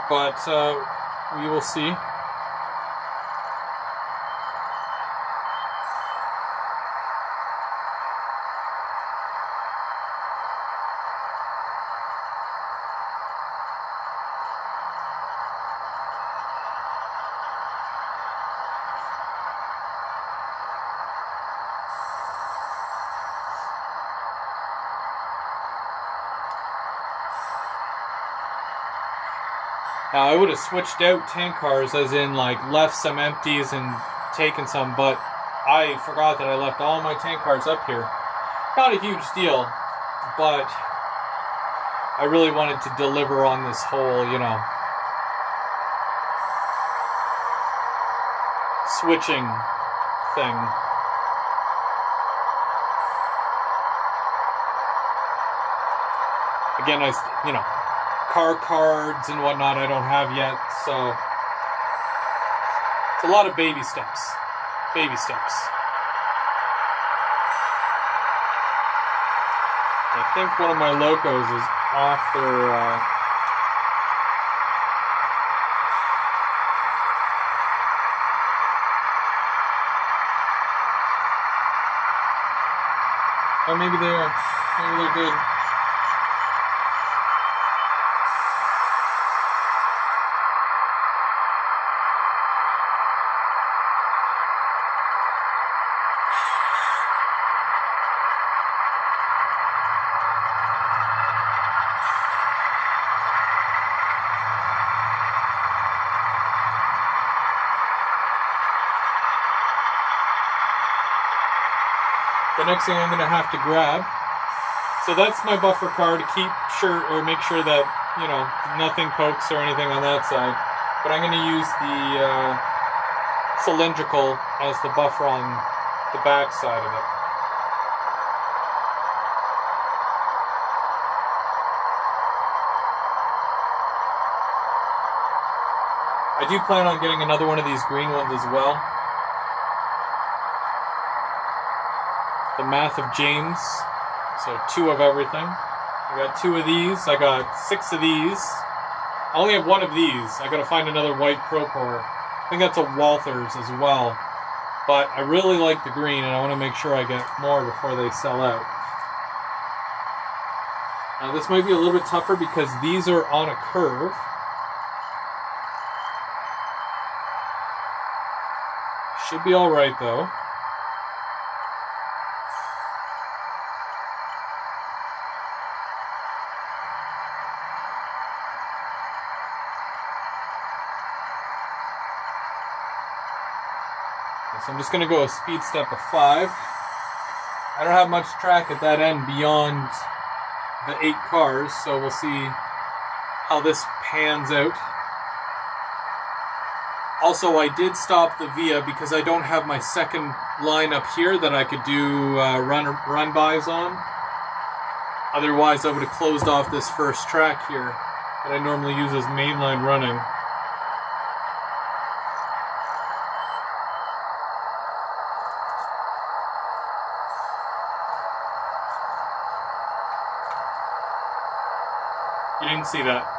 but we will see. Now, I would have switched out tank cars, as in like left some empties and taken some, but I forgot that I left all my tank cars up here. Not a huge deal, but I really wanted to deliver on this whole, switching thing. Again, car cards and whatnot I don't have yet, so it's a lot of baby steps. Baby steps. I think one of my locos is off their oh, maybe they are. Maybe they're good. The next thing I'm going to have to grab. So that's my buffer car to make sure that, nothing pokes or anything on that side. But I'm going to use the cylindrical as the buffer on the back side of it. I do plan on getting another one of these green ones as well. The Math of James. So 2 of everything. I got 2 of these. I got 6 of these. I only have 1 of these. I gotta find another white Procore. I think that's a Walthers as well. But I really like the green, and I want to make sure I get more before they sell out. Now this might be a little bit tougher because these are on a curve. Should be alright though. So I'm just going to go a speed step of 5. I don't have much track at that end beyond the 8 cars, so we'll see how this pans out. Also, I did stop the VIA because I don't have my second line up here that I could do run-bys on. Otherwise, I would have closed off this first track here that I normally use as mainline running. You didn't see that.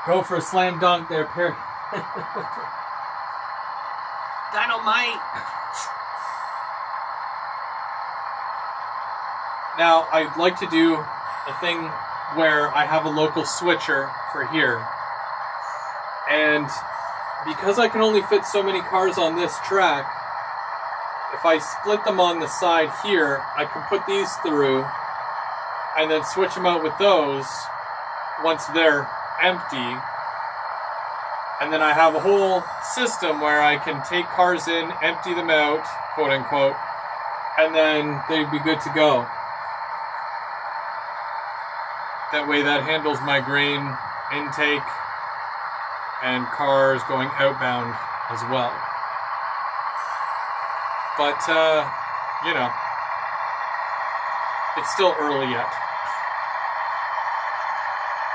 Go for a slam dunk there, Perry. Dynamite! Now, I'd like to do a thing where I have a local switcher for here. And because I can only fit so many cars on this track, if I split them on the side here, I can put these through and then switch them out with those once they're empty. And then I have a whole system where I can take cars in, empty them out, quote unquote, and then they'd be good to go. That way that handles my grain intake and cars going outbound as well. But, you know, it's still early yet.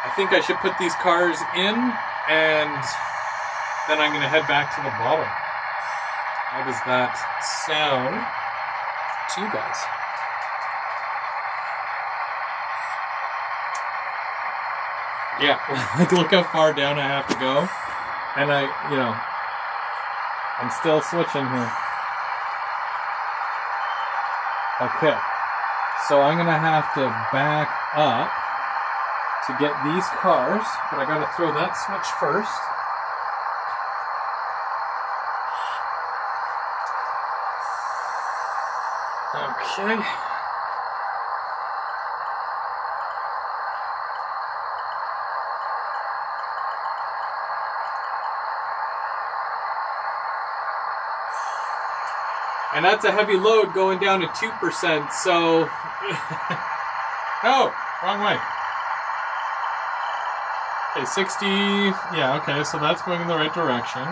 I think I should put these cars in, and then I'm going to head back to the bottom. How does that sound to you guys? Yeah, like look how far down I have to go. And I'm still switching here. Okay, so I'm going to have to back up to get these cars, but I gotta throw that switch first. Okay. And that's a heavy load going down to 2%, so... Oh, wrong way. Okay, 60, yeah, okay, so that's going in the right direction.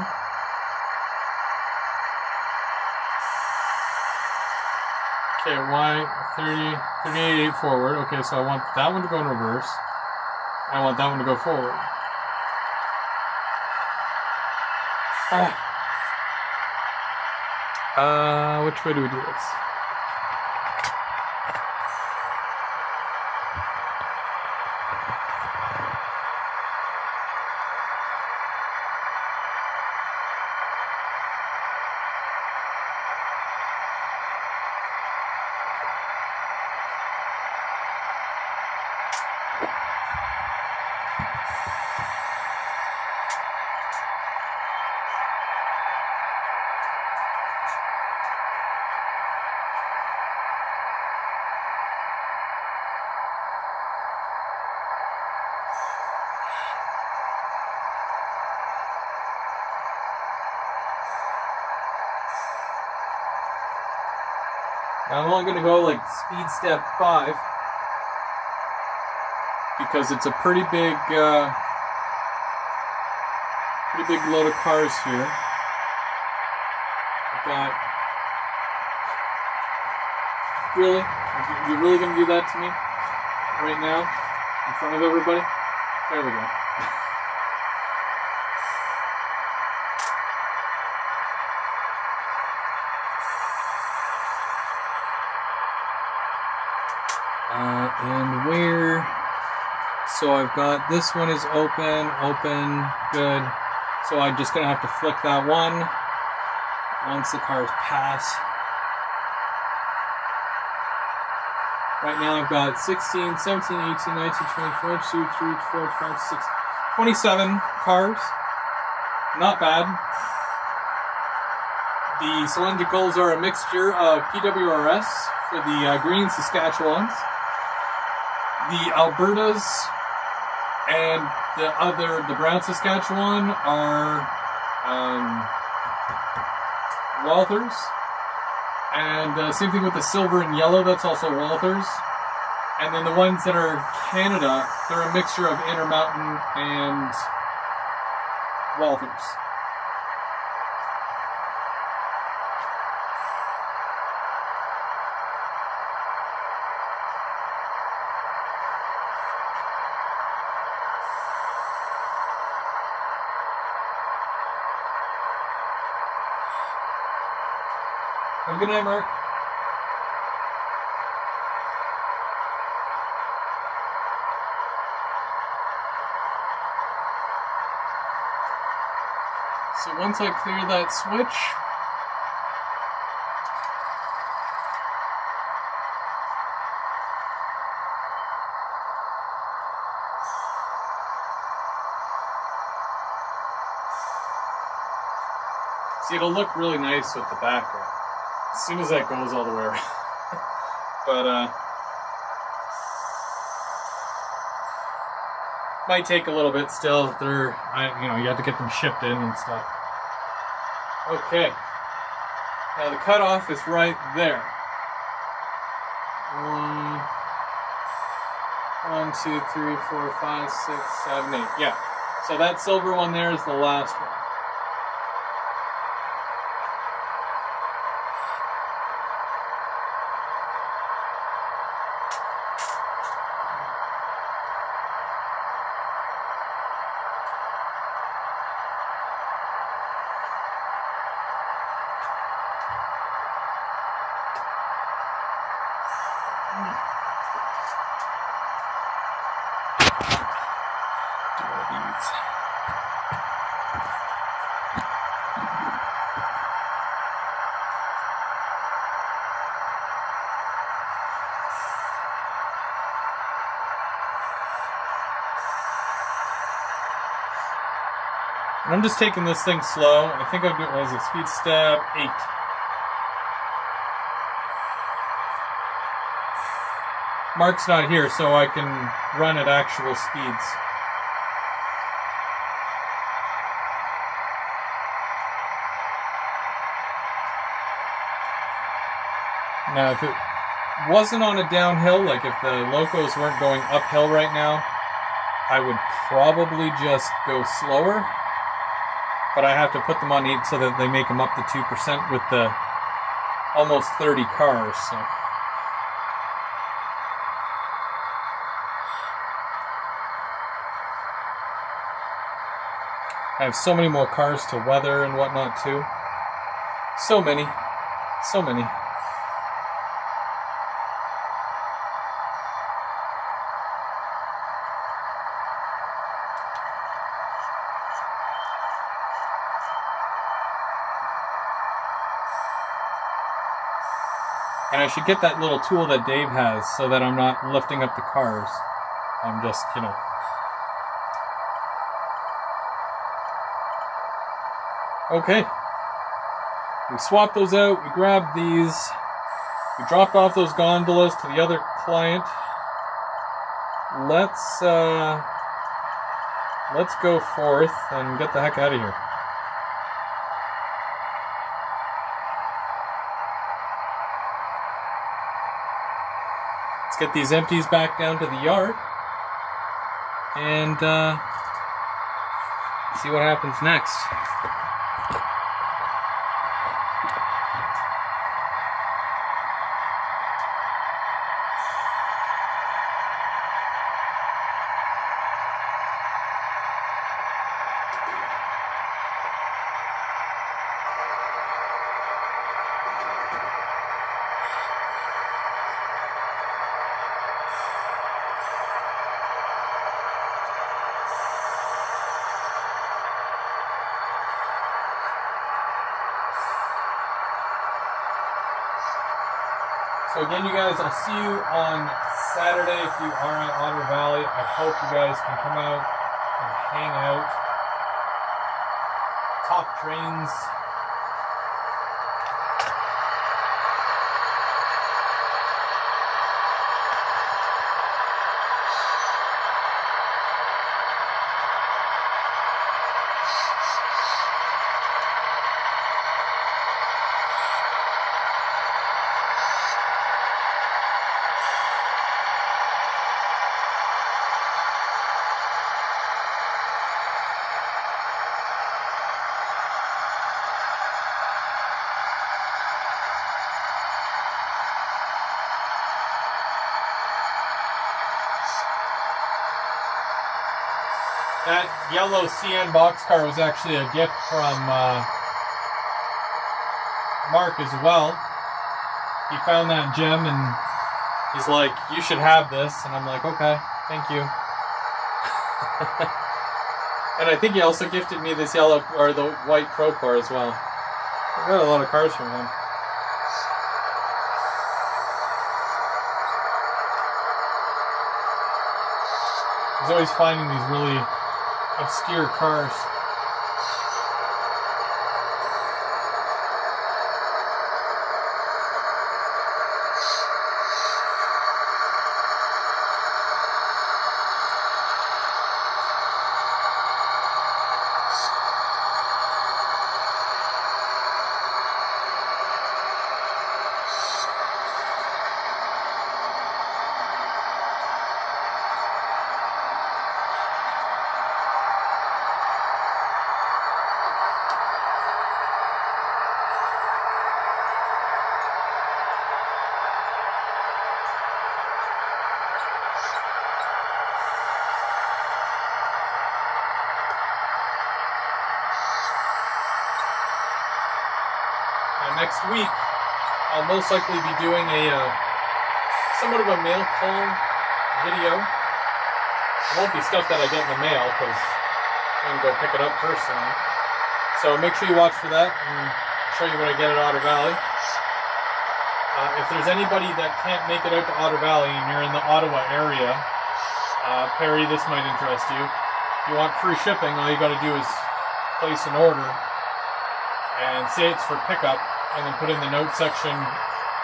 Okay, Y, 30, 38 forward. Okay, so I want that one to go in reverse. I want that one to go forward. Which way do we do this? I'm only going to go like speed step 5 because it's a pretty big load of cars here. I've got... Really? You're really going to do that to me? Right now? In front of everybody? There we go. And where? So I've got this one is open, good. So I'm just going to have to flick that one once the cars pass. Right now I've got 16, 17, 18, 19, 20, 22, 23, 24, 25, 26, 27 cars. Not bad. The cylindricals are a mixture of PWRS for the green Saskatchewans, the Albertas, and the brown Saskatchewan are Walthers. And same thing with the silver and yellow, that's also Walthers. And then the ones that are Canada, they're a mixture of Intermountain and Walthers. Have a good night, Mark. So once I clear that switch, see, it'll look really nice with the background as soon as that goes all the way around. But might take a little bit still. They're, you have to get them shipped in and stuff. Okay. Now the cutoff is right there. 1, 2, 3, 4, 5, 6, 7, 8. Yeah. So that silver one there is the last one. And I'm just taking this thing slow. I think I'm doing, what was it, speed step 8. Mark's not here, so I can run at actual speeds. Now, if it wasn't on a downhill, like if the locos weren't going uphill right now, I would probably just go slower. But I have to put them on 8 so that they make them up to 2% with the almost 30 cars. So. I have so many more cars to weather and whatnot too. So many. So many. And I should get that little tool that Dave has so that I'm not lifting up the cars. I'm just, Okay. We swapped those out. We grabbed these. We dropped off those gondolas to the other client. Let's go forth and get the heck out of here. get these empties back down to the yard and see what happens next. So again, you guys, I'll see you on Saturday if you are at Otter Valley. I hope you guys can come out and hang out, talk trains. That yellow CN boxcar was actually a gift from Mark as well. He found that gem and he's like, "You should have this," and I'm like, "Okay, thank you." And I think he also gifted me this yellow or the white Procore as well. I got a lot of cars from him. He's always finding these really obscure cars. Next week, I'll most likely be doing a somewhat of a mail call video. It won't be stuff that I get in the mail because I can go pick it up personally. So make sure you watch for that and show you what I get at Otter Valley. If there's anybody that can't make it out to Otter Valley and you're in the Ottawa area, Perry, this might interest you. If you want free shipping, all you got to do is place an order and say it's for pickup. And then put in the note section,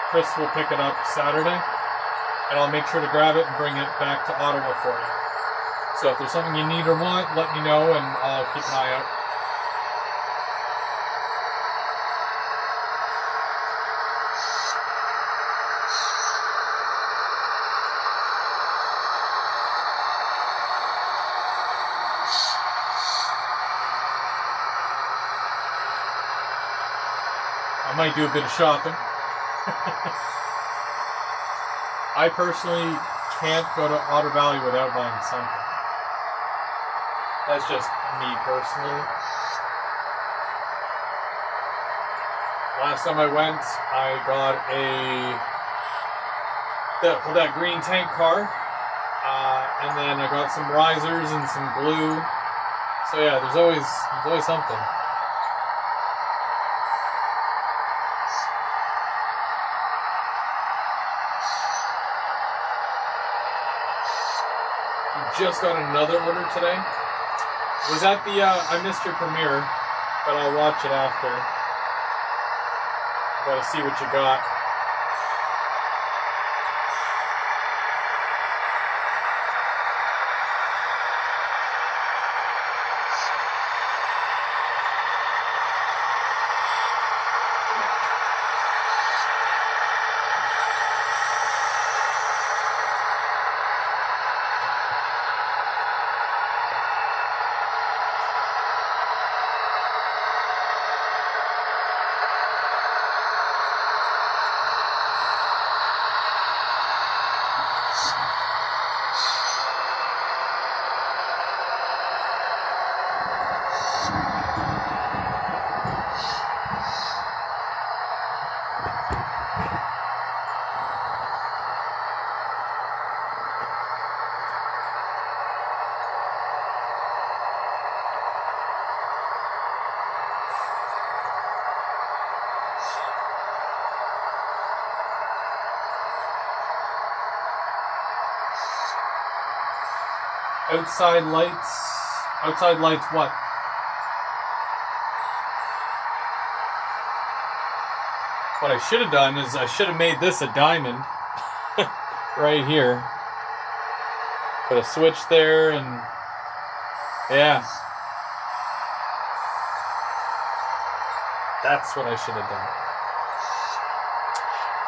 Chris will pick it up Saturday, and I'll make sure to grab it and bring it back to Ottawa for you. So if there's something you need or want, let me know and I'll keep an eye out. I might do a bit of shopping. I personally can't go to Otter Valley without buying something. That's just me personally. Last time I went, I got that green tank car, and then I got some risers and some glue. So yeah, there's always something. Just got another order today. It was at the I missed your premiere, but I'll watch it after. Gotta see what you got. outside lights. Outside lights what? What I should have done is I should have made this a diamond right here. Put a switch there and yeah. That's what I should have done.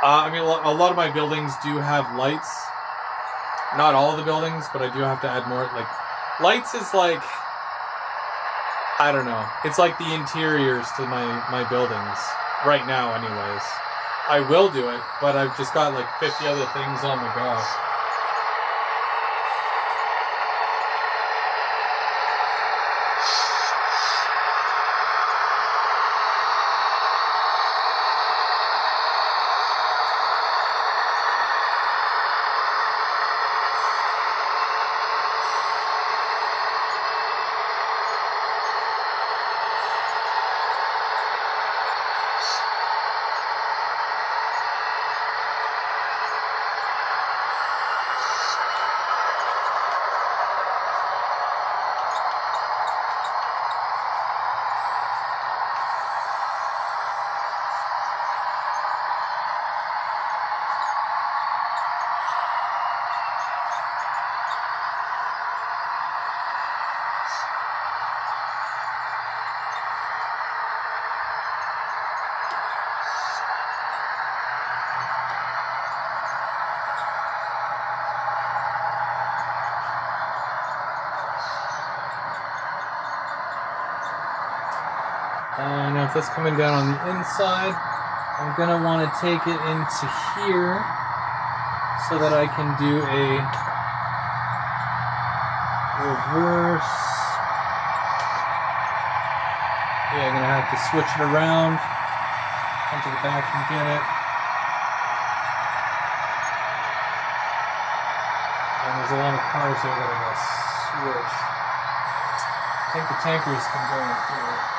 I mean, a lot of my buildings do have lights. Not all of the buildings, but I do have to add more. Like, lights is like, I don't know. It's like the interiors to my buildings. Right now, anyways. I will do it, but I've just got like 50 other things on the go. Now if that's coming down on the inside, I'm going to want to take it into here so that I can do a reverse. Yeah, I'm going to have to switch it around, come to the back and get it. And there's a lot of cars there that I got to switch. I think the tankers can go in here.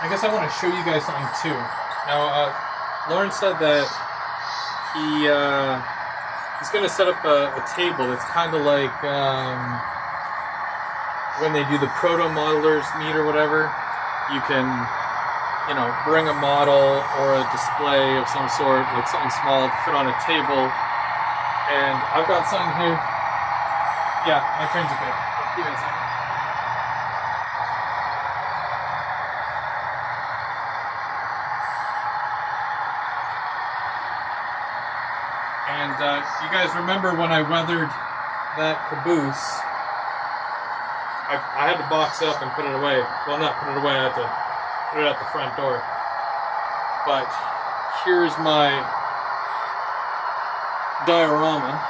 I guess I want to show you guys something too. Now, Lauren said that he's going to set up a table that's kind of like when they do the proto modelers meet or whatever. You can, you know, bring a model or a display of some sort, like something small, to fit on a table. And I've got something here. Yeah, my train's okay. Give me a second. And you guys remember when I weathered that caboose, I had to box it up and put it away. Well, not put it away, I had to put it out the front door. But here's my diorama.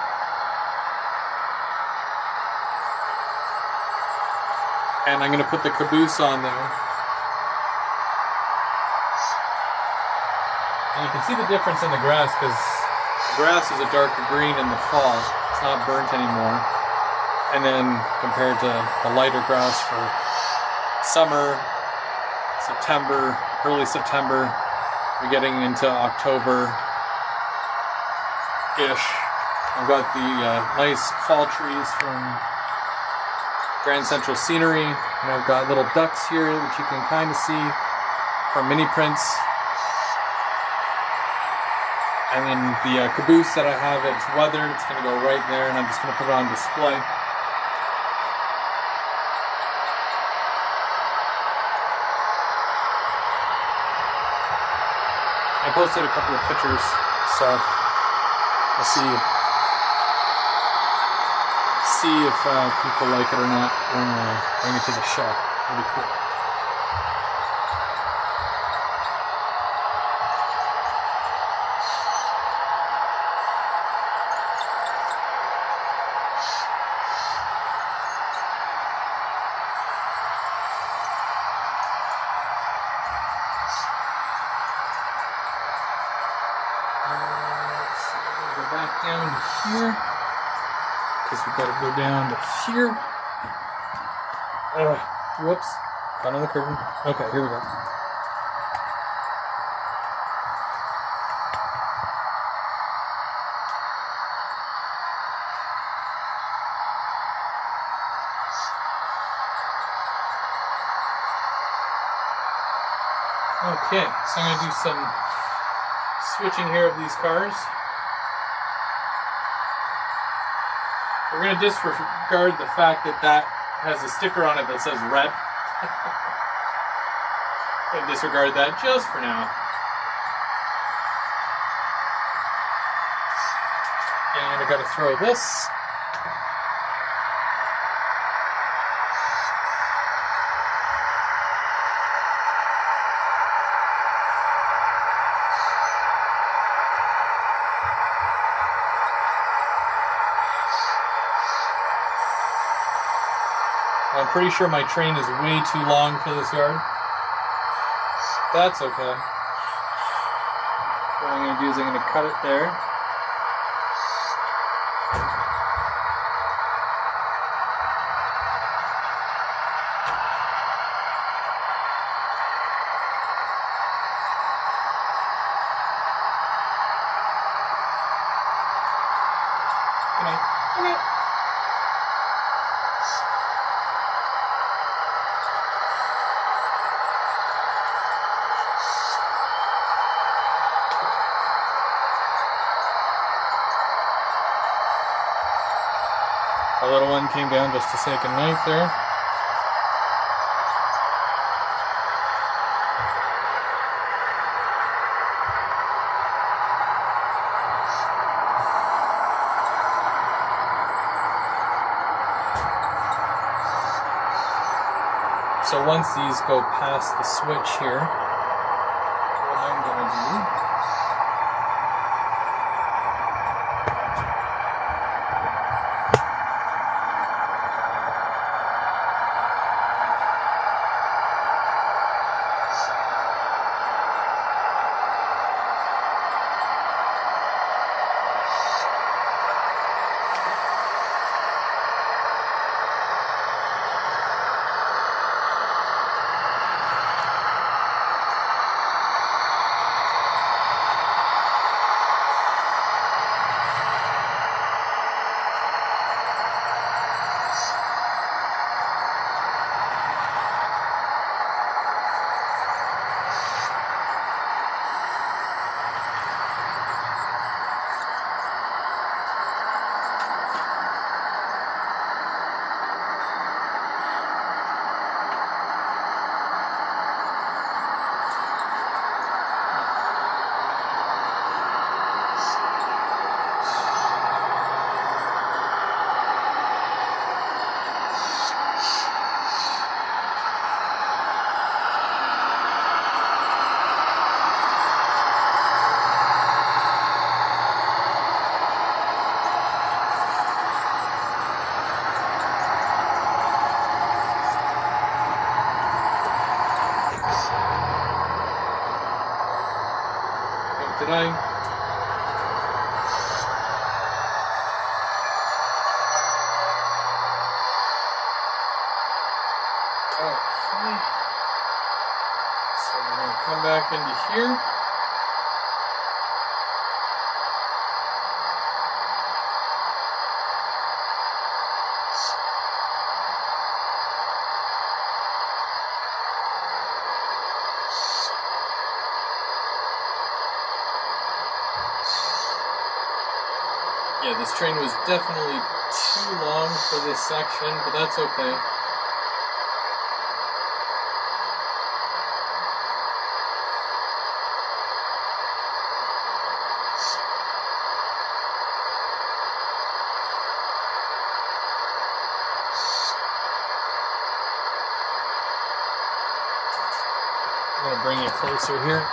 And I'm going to put the caboose on there. And you can see the difference in the grass because the grass is a darker green in the fall. It's not burnt anymore. And then compared to the lighter grass for summer, September, early September, we're getting into October-ish. I've got the nice fall trees from Grand Central Scenery, and I've got little ducks here which you can kind of see from mini prints. And then the caboose that I have, it's weathered, it's going to go right there, and I'm just going to put it on display. I posted a couple of pictures, so I'll see if people like it or not when I bring it to the show. It'll be cool. down to here. Because we've got to go down to here. Whoops. Front of the curtain. Okay, here we go. Okay, so I'm going to do some switching here of these cars. We're going to disregard the fact that that has a sticker on it that says red. And disregard that just for now. And I got to throw this. I'm pretty sure my train is way too long for this yard. That's okay. What I'm going to do is I'm going to cut it there. Good night. Good night. Our little one came down just to say goodnight there. So once these go past the switch here, what I'm going to do today. Okay. So we're going to come back into here. Yeah, this train was definitely too long for this section, but that's okay. I'm going to bring you closer here.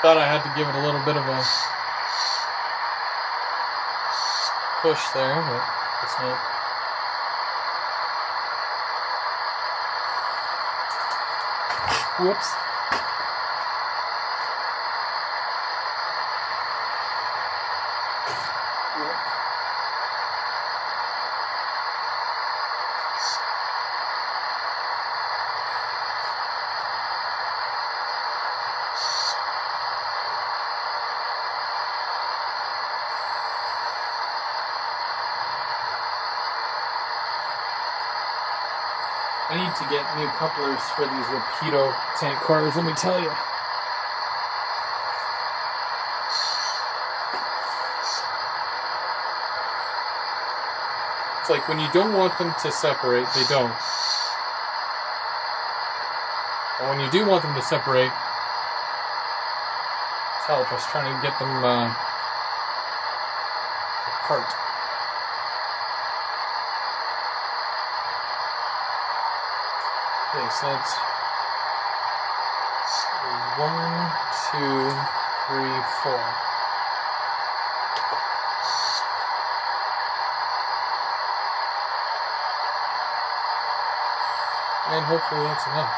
Thought I had to give it a little bit of a push there, but it's not. Whoops. I need to get new couplers for these Rapido tank cars, let me tell you. It's like when you don't want them to separate, they don't. And when you do want them to separate, it's help us trying to get them apart. Okay, so that's 1, 2, 3, 4. And hopefully that's enough.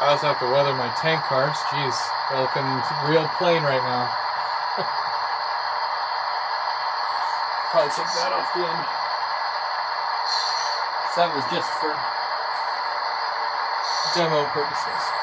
I also have to weather my tank cars. Jeez, they're looking real plain right now. Probably take that off the end. That was just for demo purposes.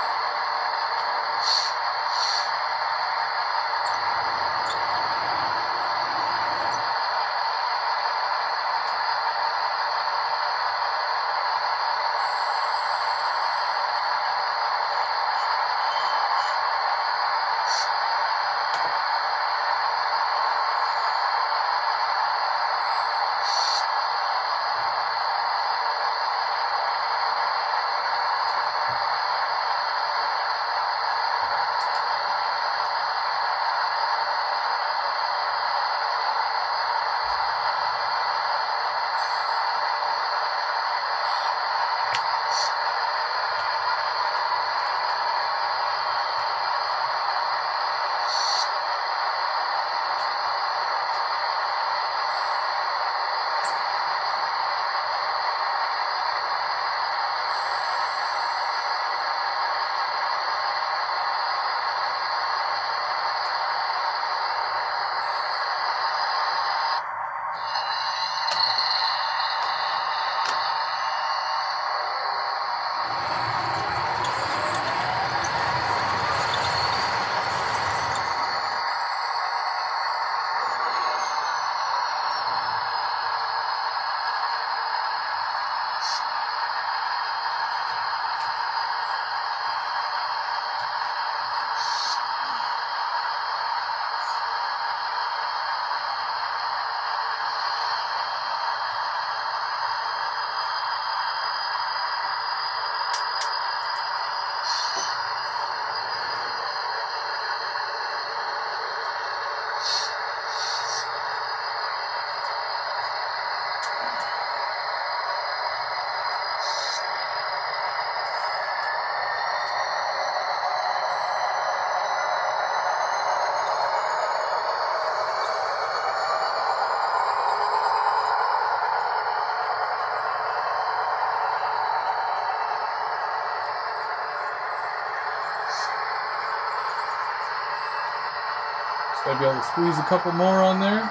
Gotta be able to squeeze a couple more on there.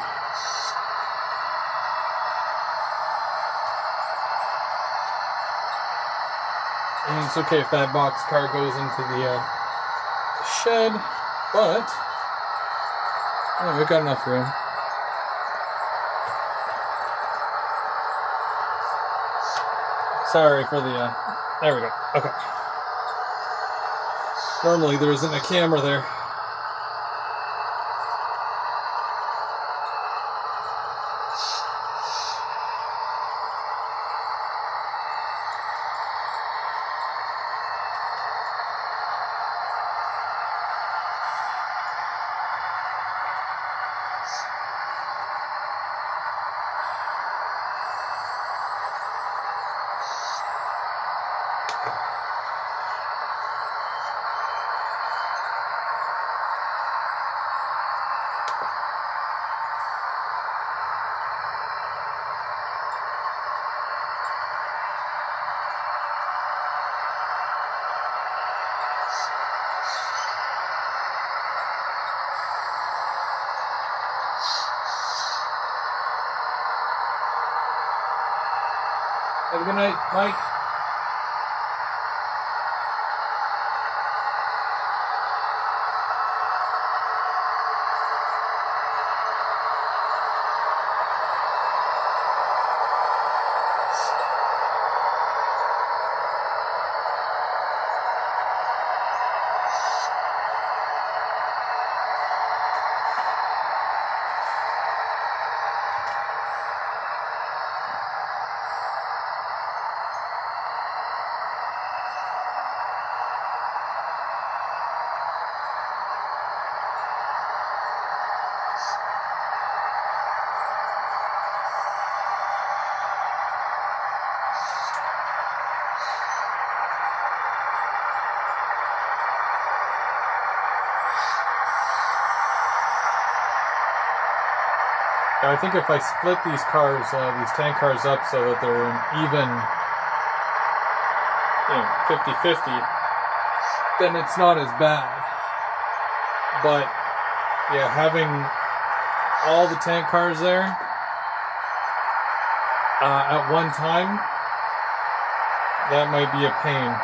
And it's okay if that box car goes into the shed, but oh, we've got enough room. Sorry for the, there we go, okay. Normally there isn't a camera there. Have a good night, Mike. I think if I split these cars, these tank cars up so that they're an even, 50-50, then it's not as bad. But, yeah, having all the tank cars there at one time, that might be a pain.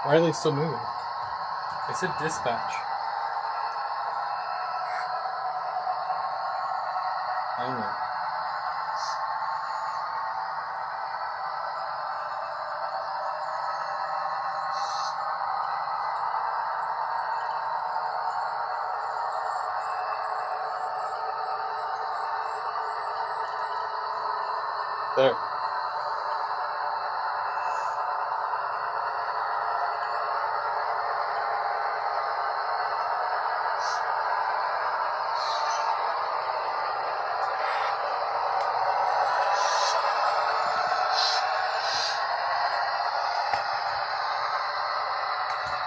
Why are they still moving? I said dispatch. I don't know. There.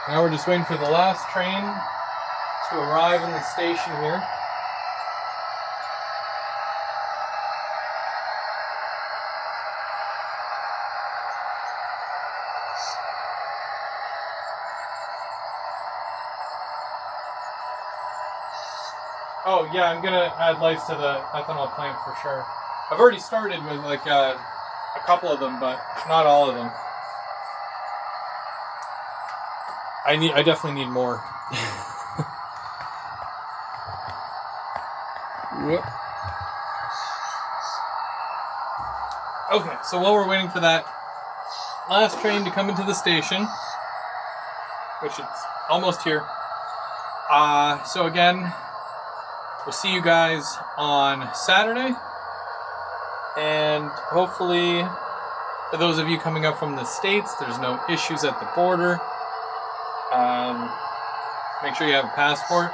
Now we're just waiting for the last train to arrive in the station here. Oh yeah, I'm gonna add lights to the ethanol plant for sure. I've already started with like a couple of them, but not all of them. I definitely need more. Okay, so while we're waiting for that last train to come into the station, which is almost here, so again, we'll see you guys on Saturday, and hopefully, for those of you coming up from the States, there's no issues at the border. Make sure you have a passport.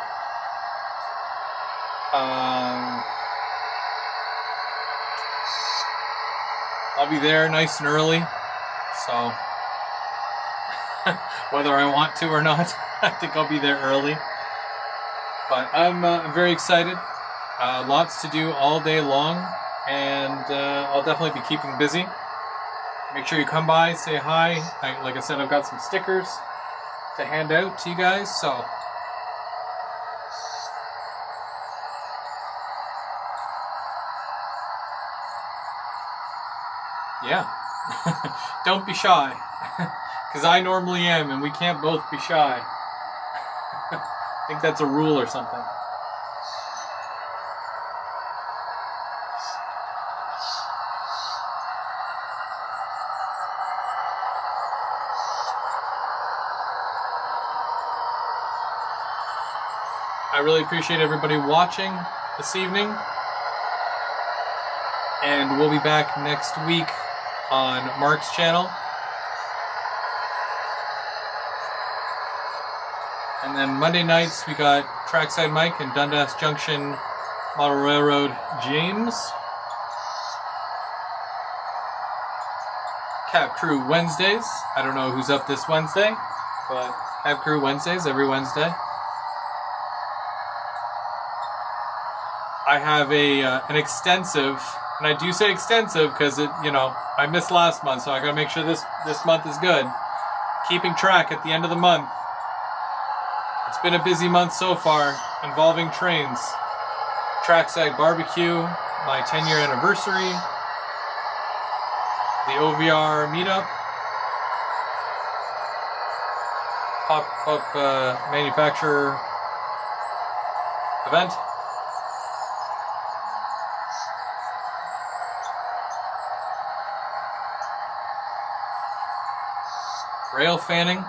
I'll be there nice and early, so whether I want to or not, I think I'll be there early. But I'm very excited. Lots to do all day long, and I'll definitely be keeping busy. Make sure you come by, say hi. Like I said, I've got some stickers to hand out to you guys, so yeah. Don't be shy, because I normally am, and we can't both be shy. I think that's a rule or something. I really appreciate everybody watching this evening, and we'll be back next week on Mark's channel. And then Monday nights we got Trackside Mike and Dundas Junction Model Railroad James. Cap Crew Wednesdays. I don't know who's up this Wednesday, have crew Wednesdays every Wednesday. I have an extensive, and I do say extensive because I missed last month, so I gotta make sure this month is good. Keeping track at the end of the month. It's been a busy month so far, involving trains. Trackside Barbecue, my 10-year anniversary, the OVR meetup, pop-up manufacturer event, rail fanning,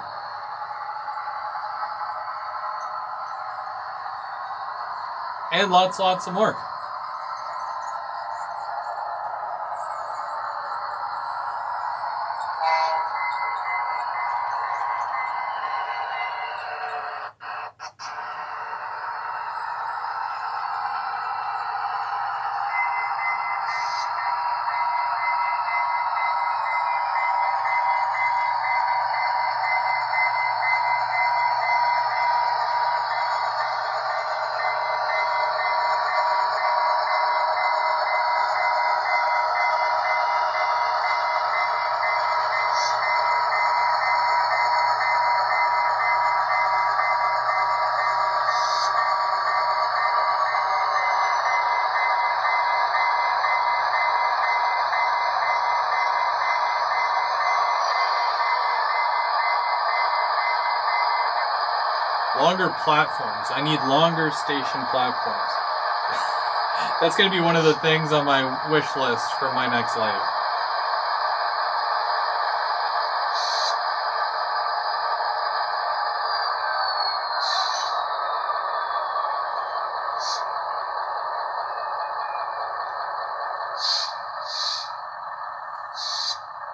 and lots of more. Longer platforms. I need longer station platforms. That's going to be one of the things on my wish list for my next life.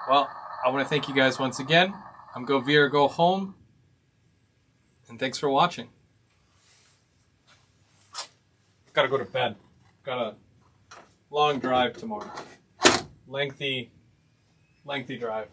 Well, I want to thank you guys once again. I'm Go Veer, Go Home. And thanks for watching. Gotta go to bed. Got a long drive tomorrow. Lengthy drive.